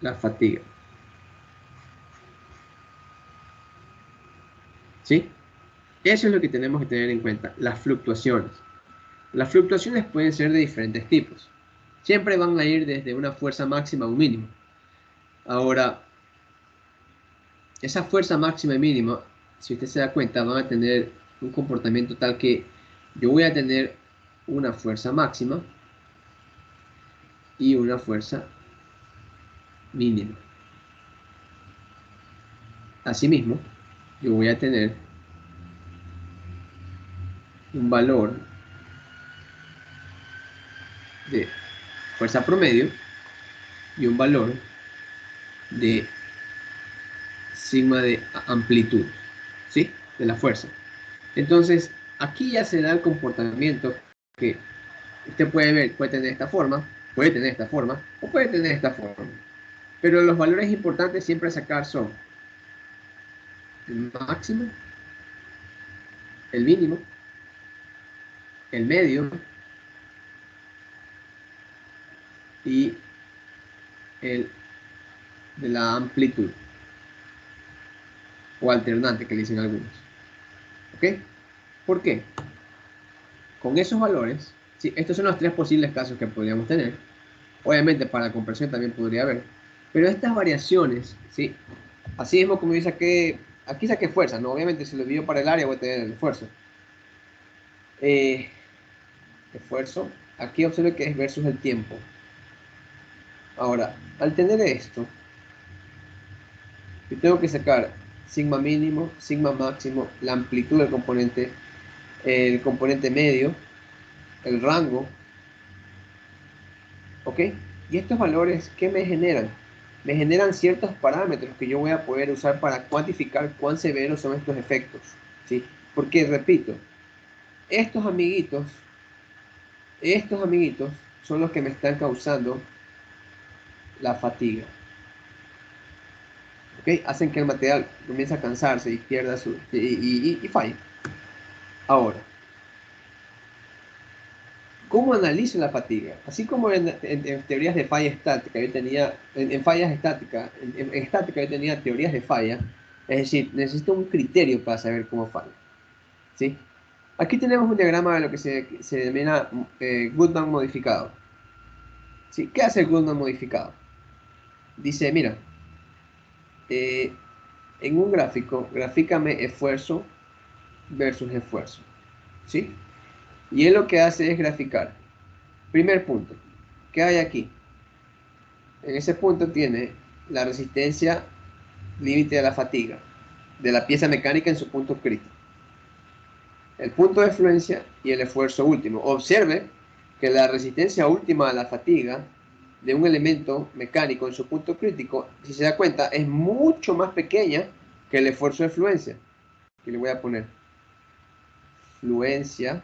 la fatiga. ¿Sí? Eso es lo que tenemos que tener en cuenta, las fluctuaciones. Las fluctuaciones pueden ser de diferentes tipos. Siempre van a ir desde una fuerza máxima a un mínimo. Ahora, esa fuerza máxima y mínima, si usted se da cuenta, van a tener un comportamiento tal que yo voy a tener una fuerza máxima y una fuerza mínima. Asimismo, yo voy a tener un valor de fuerza promedio y un valor de sigma de amplitud, ¿sí? De la fuerza. Entonces, aquí ya se da el comportamiento que usted puede ver, puede tener esta forma, puede tener esta forma o puede tener esta forma. Pero los valores importantes siempre a sacar son el máximo, el mínimo, el medio y el de la amplitud o alternante que le dicen algunos. ¿Ok? ¿Por qué? Con esos valores, ¿sí? Estos son los tres posibles casos que podríamos tener. Obviamente para la compresión también podría haber. Pero estas variaciones, ¿sí? Así mismo como yo saqué, aquí saqué fuerza, ¿no? Obviamente si lo divido para el área voy a tener el esfuerzo. Esfuerzo, aquí observe que es versus el tiempo. Ahora, al tener esto, yo tengo que sacar sigma mínimo, sigma máximo, la amplitud del componente, el componente medio, el rango, ¿ok? Y estos valores, ¿qué me generan? Me generan ciertos parámetros que yo voy a poder usar para cuantificar cuán severos son estos efectos, ¿sí? Porque, repito, estos amiguitos, estos amiguitos son los que me están causando la fatiga. ¿Ok? Hacen que el material comience a cansarse y pierda y falle. Ahora, ¿cómo analizo la fatiga? Así como en teorías de falla estática, yo tenía, en fallas estáticas, en estática yo tenía teorías de falla, es decir, necesito un criterio para saber cómo falla. ¿Sí? Aquí tenemos un diagrama de lo que se denomina Goodman modificado. ¿Sí? ¿Qué hace el Goodman modificado? Dice, mira, eh, en un gráfico, grafícame esfuerzo versus esfuerzo. ¿Sí? Y él lo que hace es graficar. Primer punto, ¿qué hay aquí? En ese punto tiene la resistencia límite de la fatiga de la pieza mecánica en su punto crítico, el punto de fluencia y el esfuerzo último. Observe que la resistencia última a la fatiga de un elemento mecánico en su punto crítico, si se da cuenta, es mucho más pequeña que el esfuerzo de fluencia. Y le voy a poner fluencia,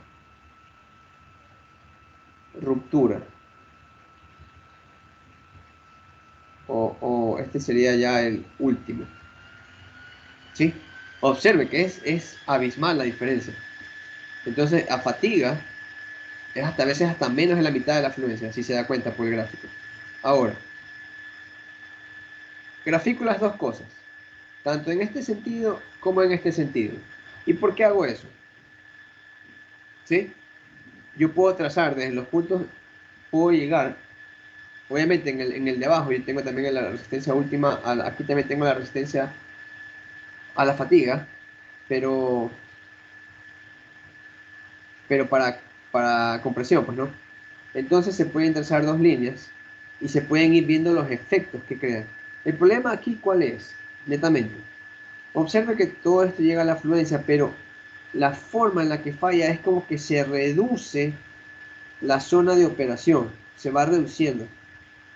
ruptura. O este sería ya el último. ¿Sí? Observe que es abismal la diferencia. Entonces, a fatiga es hasta a veces hasta menos de la mitad de la fluencia, si se da cuenta por el gráfico. Ahora, grafico las dos cosas, tanto en este sentido como en este sentido. ¿Y por qué hago eso? ¿Sí? Yo puedo trazar desde los puntos, puedo llegar, obviamente en el de abajo yo tengo también la resistencia última, aquí también tengo la resistencia a la fatiga, pero, pero para compresión, pues no. Entonces se pueden trazar dos líneas y se pueden ir viendo los efectos que crean. El problema aquí, ¿cuál es? Netamente. Observe que todo esto llega a la fluencia, pero la forma en la que falla es como que se reduce la zona de operación, se va reduciendo.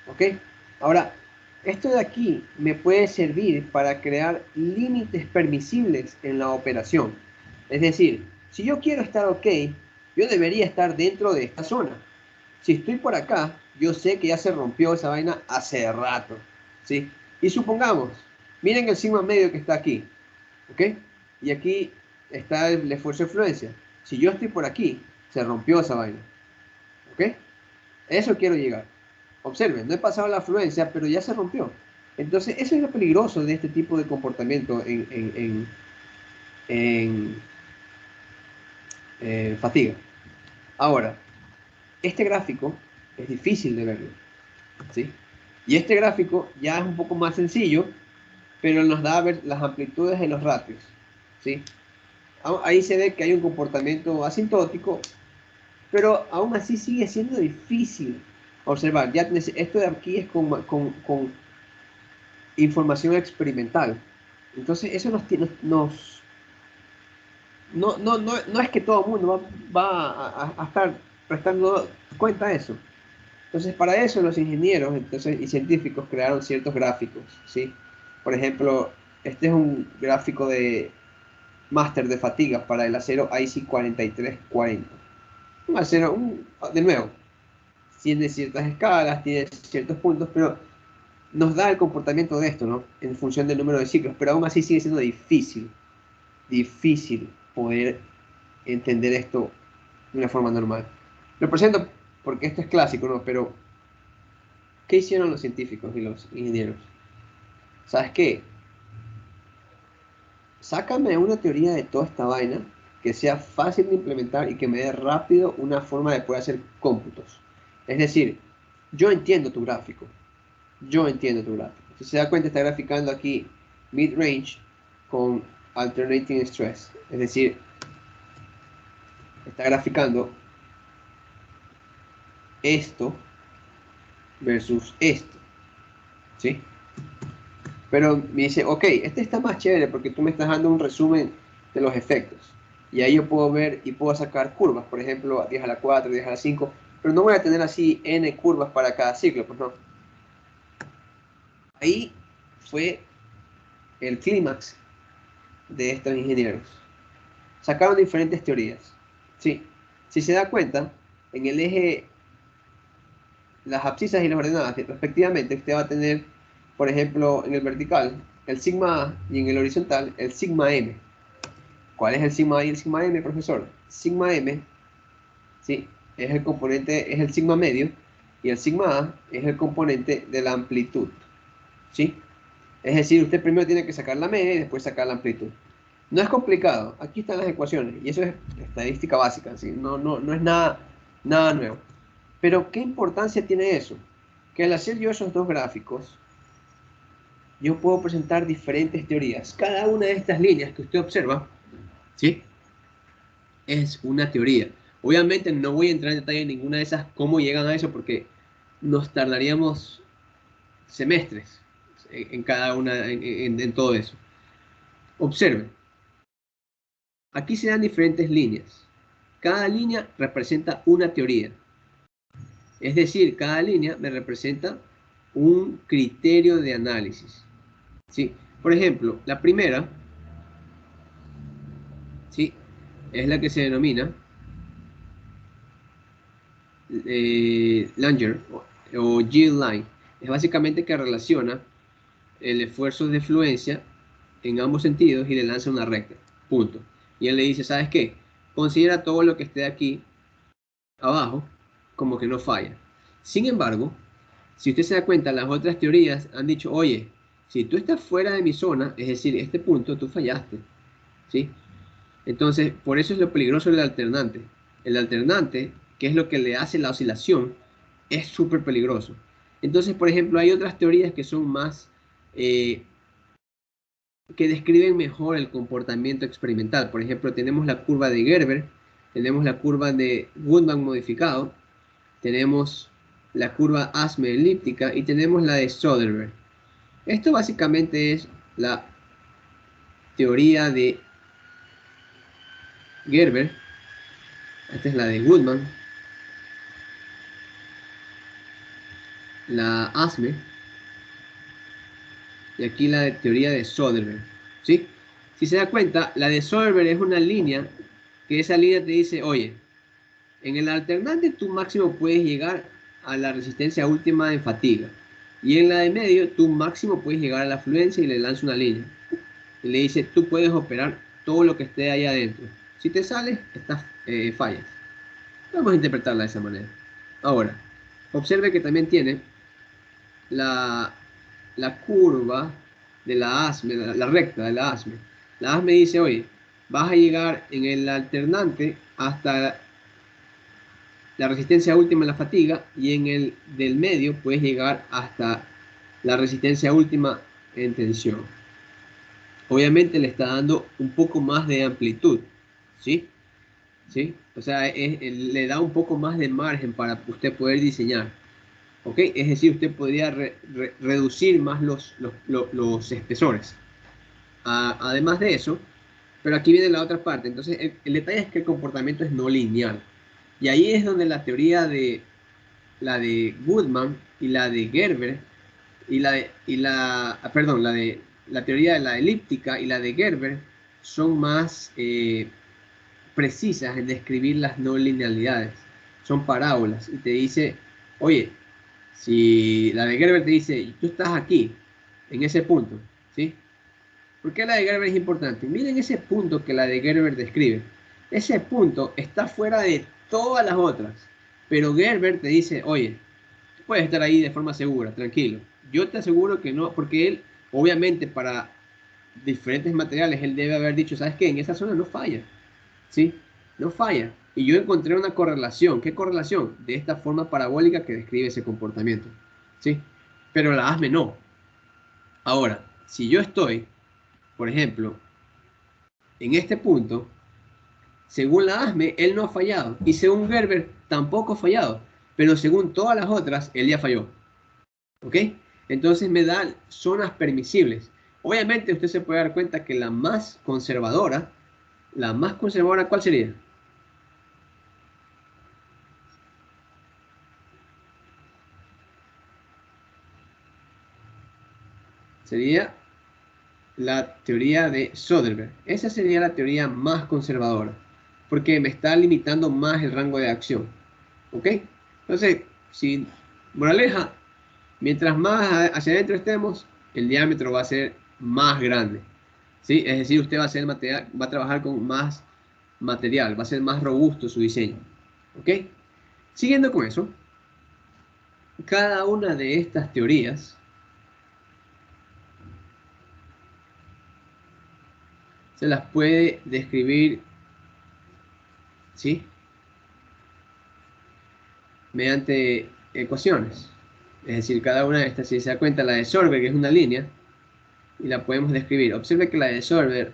¿Ok? Ahora, esto de aquí me puede servir para crear límites permisibles en la operación. Es decir, si yo quiero estar ok, yo debería estar dentro de esta zona. Si estoy por acá, yo sé que ya se rompió esa vaina hace rato. ¿Sí? Y supongamos, miren el sigma medio que está aquí. ¿Ok? Y aquí está el esfuerzo de fluencia. Si yo estoy por aquí, se rompió esa vaina. ¿Ok? Eso quiero llegar. Observen, no he pasado la fluencia, pero ya se rompió. Entonces, eso es lo peligroso de este tipo de comportamiento en, fatiga. Ahora, este gráfico es difícil de verlo, ¿sí? Y este gráfico ya es un poco más sencillo, pero nos da a ver las amplitudes de los ratios, ¿sí? Ahí se ve que hay un comportamiento asintótico, pero aún así sigue siendo difícil observar. Ya esto de aquí es con información experimental. Entonces, eso no es que todo el mundo va a estar prestando cuenta de eso. Entonces, para eso los ingenieros y científicos crearon ciertos gráficos, ¿sí? Por ejemplo, este es un gráfico de máster de fatiga para el acero IC 4340. Un acero, de nuevo, tiene ciertas escalas, tiene ciertos puntos, pero nos da el comportamiento de esto, ¿no? En función del número de ciclos, pero aún así sigue siendo difícil poder entender esto de una forma normal. Lo presento porque esto es clásico, ¿no? Pero, ¿qué hicieron los científicos y los ingenieros? ¿Sabes qué? Sácame una teoría de toda esta vaina que sea fácil de implementar y que me dé rápido una forma de poder hacer cómputos. Es decir, yo entiendo tu gráfico, yo entiendo tu gráfico. Si se da cuenta, está graficando aquí mid-range con alternating stress. Es decir, está graficando esto versus esto. ¿Sí? Pero me dice, ok, este está más chévere porque tú me estás dando un resumen de los efectos. Y ahí yo puedo ver y puedo sacar curvas, por ejemplo, 10 a la 4, 10 a la 5, pero no voy a tener así n curvas para cada ciclo, pues no. Ahí fue el clímax de estos ingenieros. Sacaron diferentes teorías. Sí, si se da cuenta, en el eje las abscisas y las ordenadas, respectivamente, usted va a tener, por ejemplo, en el vertical, el sigma A y en el horizontal, el sigma M. ¿Cuál es el sigma A y el sigma M, profesor? Sigma M, ¿sí? Es el componente, es el sigma medio, y el sigma A es el componente de la amplitud, ¿sí? Es decir, usted primero tiene que sacar la media y después sacar la amplitud. No es complicado, aquí están las ecuaciones, y eso es estadística básica, ¿sí? No es nada nuevo. Pero, ¿qué importancia tiene eso? Que al hacer yo esos dos gráficos, yo puedo presentar diferentes teorías. Cada una de estas líneas que usted observa, ¿sí? Es una teoría. Obviamente no voy a entrar en detalle en ninguna de esas, cómo llegan a eso, porque nos tardaríamos semestres en cada una, en todo eso. Observe, aquí se dan diferentes líneas. Cada línea representa una teoría. Es decir, cada línea me representa un criterio de análisis. ¿Sí? Por ejemplo, la primera, ¿sí? Es la que se denomina Langer o Yield Line. Es básicamente que relaciona el esfuerzo de fluencia en ambos sentidos y le lanza una recta. Punto. Y él le dice, ¿sabes qué? Considera todo lo que esté aquí abajo como que no falla. Sin embargo, si usted se da cuenta, las otras teorías han dicho, oye, si tú estás fuera de mi zona, es decir, este punto, tú fallaste. ¿Sí? Entonces, por eso es lo peligroso del alternante. El alternante, que es lo que le hace la oscilación, es súper peligroso. Entonces, por ejemplo, hay otras teorías que son más, que describen mejor el comportamiento experimental. Por ejemplo, tenemos la curva de Gerber, tenemos la curva de Goodman modificado, tenemos la curva ASME elíptica y tenemos la de Soderbergh. Esto básicamente es la teoría de Gerber. Esta es la de Goodman, la ASME, y aquí la de teoría de Soderbergh, ¿sí? Si se da cuenta, la de Soderbergh es una línea, que esa línea te dice, oye, en el alternante tú máximo puedes llegar a la resistencia última en fatiga, y en la de medio tú máximo puedes llegar a la fluencia y le lanza una línea, y le dice, tú puedes operar todo lo que esté ahí adentro. Si te sales, estás, fallas. Vamos a interpretarla de esa manera. Ahora, observe que también tiene la, la curva de la ASME, la recta de la ASME. La ASME dice, oye, vas a llegar en el alternante hasta la resistencia última en la fatiga y en el del medio puedes llegar hasta la resistencia última en tensión. Obviamente le está dando un poco más de amplitud, ¿sí? ¿Sí? O sea, le da un poco más de margen para usted poder diseñar. ¿Ok? Es decir, usted podría reducir más los espesores. Además de eso, pero aquí viene la otra parte. Entonces, el detalle es que el comportamiento es no lineal. Y ahí es donde la teoría de la de Goodman y la de Gerber perdón, la teoría de la elíptica y la de Gerber son más precisas en describir las no linealidades. Son parábolas y te dice, oye, si la de Gerber te dice, tú estás aquí, en ese punto, ¿sí? ¿Por qué la de Gerber es importante? Miren ese punto que la de Gerber describe. Ese punto está fuera de todas las otras. Pero Gerber te dice, oye, tú puedes estar ahí de forma segura, tranquilo. Yo te aseguro que no, porque él, obviamente, para diferentes materiales, él debe haber dicho, ¿sabes qué? En esa zona no falla, ¿sí? No falla. Y yo encontré una correlación. ¿Qué correlación? De esta forma parabólica que describe ese comportamiento, ¿sí? Pero la ASME no. Ahora, si yo estoy, por ejemplo, en este punto, según la ASME, él no ha fallado. Y según Gerber, tampoco ha fallado. Pero según todas las otras, él ya falló. ¿Ok? Entonces me da zonas permisibles. Obviamente usted se puede dar cuenta que la más conservadora, ¿cuál sería? Sería la teoría de Soderbergh. Esa sería la teoría más conservadora, porque me está limitando más el rango de acción. ¿Ok? Entonces, si Moraleja, mientras más hacia adentro estemos, el diámetro va a ser más grande. ¿Sí? Es decir, usted va a hacer material, va a trabajar con más material, va a ser más robusto su diseño. ¿Ok? Siguiendo con eso, cada una de estas teorías se las puede describir, ¿sí?, mediante ecuaciones. Es decir, cada una de estas, si se da cuenta, la de Sorber es una línea y la podemos describir. Observe que la de Sorber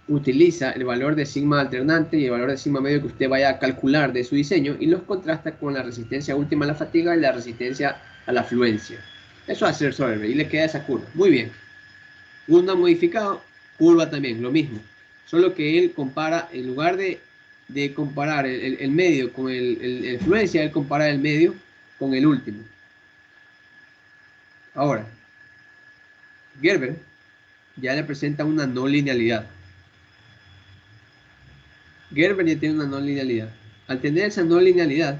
utiliza el valor de sigma alternante y el valor de sigma medio que usted vaya a calcular de su diseño y los contrasta con la resistencia última a la fatiga y la resistencia a la fluencia. Eso hace el Sorber y le queda esa curva. Muy bien. Gundam modificado, curva también, lo mismo. Solo que él compara, en lugar de comparar el medio con el fluencia, él compara el medio con el último. Ahora, Gerber ya le presenta una no linealidad. Gerber ya tiene una no linealidad. Al tener esa no linealidad,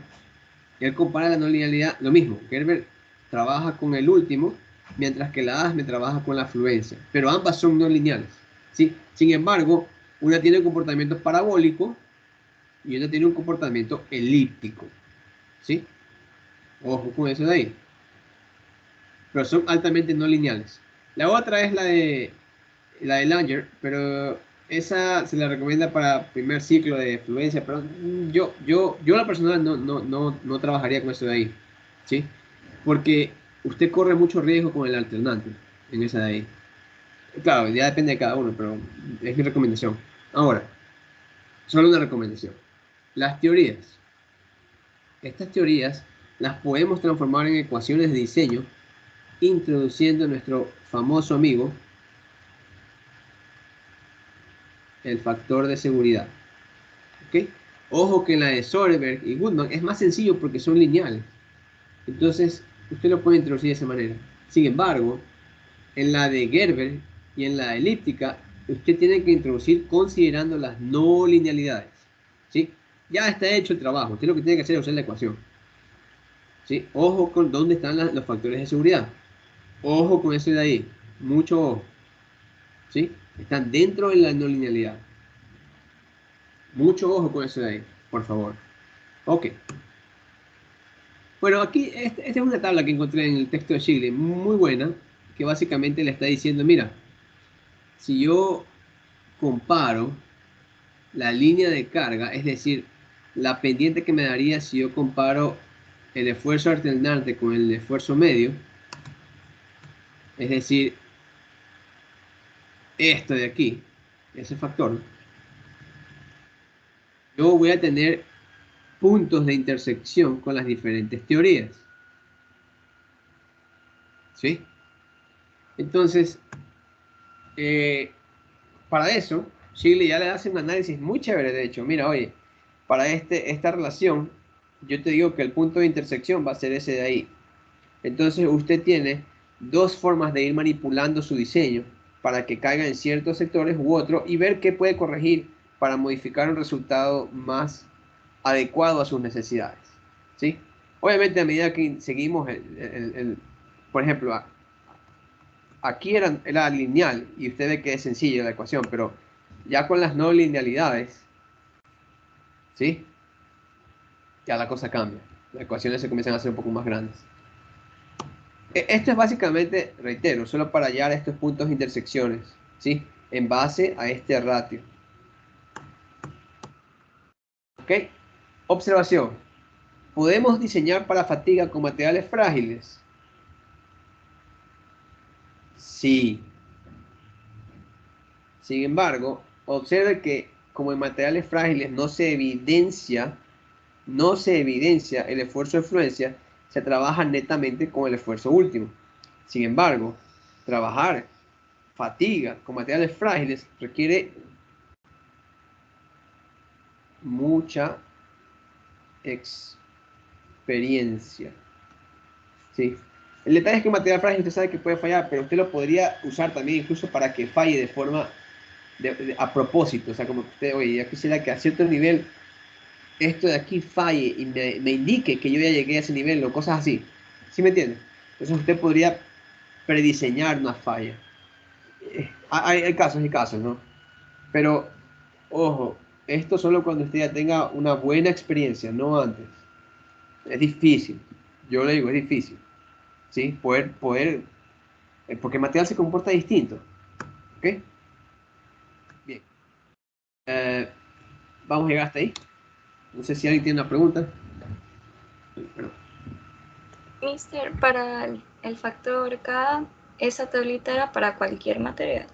él compara la no linealidad, lo mismo. Gerber trabaja con el último, mientras que la ASME trabaja con la fluencia. Pero ambas son no lineales. ¿Sí? Sin embargo, una tiene un comportamiento parabólico y una tiene un comportamiento elíptico. ¿Sí? Ojo con eso de ahí. Pero son altamente no lineales. La otra es la de Langer, pero esa se la recomienda para primer ciclo de fluencia, pero yo la personal no trabajaría con eso de ahí, ¿sí? Porque usted corre mucho riesgo con el alternante en esa de ahí. Claro, ya depende de cada uno, pero es mi recomendación. Ahora, solo una recomendación. Las teorías. Estas teorías las podemos transformar en ecuaciones de diseño introduciendo nuestro famoso amigo, el factor de seguridad. ¿Ok? Ojo que en la de Soderbergh y Goodman es más sencillo porque son lineales. Entonces, usted lo puede introducir de esa manera. Sin embargo, en la de Gerber y en la elíptica, usted tiene que introducir considerando las no linealidades. ¿Sí? Ya está hecho el trabajo. Usted lo que tiene que hacer es usar la ecuación. ¿Sí? Ojo con dónde están los factores de seguridad. Ojo con eso de ahí. Mucho ojo. ¿Sí? Están dentro de la no linealidad. Mucho ojo con eso de ahí, por favor. Ok. Bueno, aquí esta es una tabla que encontré en el texto de Chile, muy buena, que básicamente le está diciendo, mira, si yo comparo la línea de carga, es decir, la pendiente que me daría si yo comparo el esfuerzo alternante con el esfuerzo medio, es decir, esto de aquí, ese factor, yo voy a tener puntos de intersección con las diferentes teorías. ¿Sí? Entonces, para eso, Chile ya le hace un análisis muy chévere, de hecho. Mira, oye, para esta relación, yo te digo que el punto de intersección va a ser ese de ahí. Entonces, usted tiene dos formas de ir manipulando su diseño para que caiga en ciertos sectores u otro y ver qué puede corregir para modificar un resultado más adecuado a sus necesidades. ¿Sí? Obviamente, a medida que seguimos, por ejemplo, aquí era lineal y usted ve que es sencilla la ecuación, pero ya con las no linealidades, ¿sí? Ya la cosa cambia. Las ecuaciones se comienzan a hacer un poco más grandes. Esto es básicamente, reitero, solo para hallar estos puntos de intersecciones, ¿sí? En base a este ratio. ¿Ok? Observación. ¿Podemos diseñar para fatiga con materiales frágiles? Sí. Sin embargo, observe que como en materiales frágiles no se evidencia el esfuerzo de fluencia, se trabaja netamente con el esfuerzo último. Sin embargo, trabajar fatiga con materiales frágiles requiere mucha experiencia. ¿Sí? El detalle es que un material frágil usted sabe que puede fallar, pero usted lo podría usar también incluso para que falle de forma a propósito. O sea, como que usted, oye, ya quisiera que a cierto nivel esto de aquí falle y me indique que yo ya llegué a ese nivel o cosas así. ¿Sí me entiende? Entonces usted podría prediseñar una falla. Hay casos y casos, ¿no? Pero, ojo, esto solo cuando usted ya tenga una buena experiencia, no antes. Es difícil, yo le digo, es difícil, ¿sí? Porque el material se comporta distinto, ¿ok? Bien. Eh, vamos a llegar hasta ahí. No sé si alguien tiene una pregunta. Perdón. Mister, para el factor K, esa tablita era para cualquier material.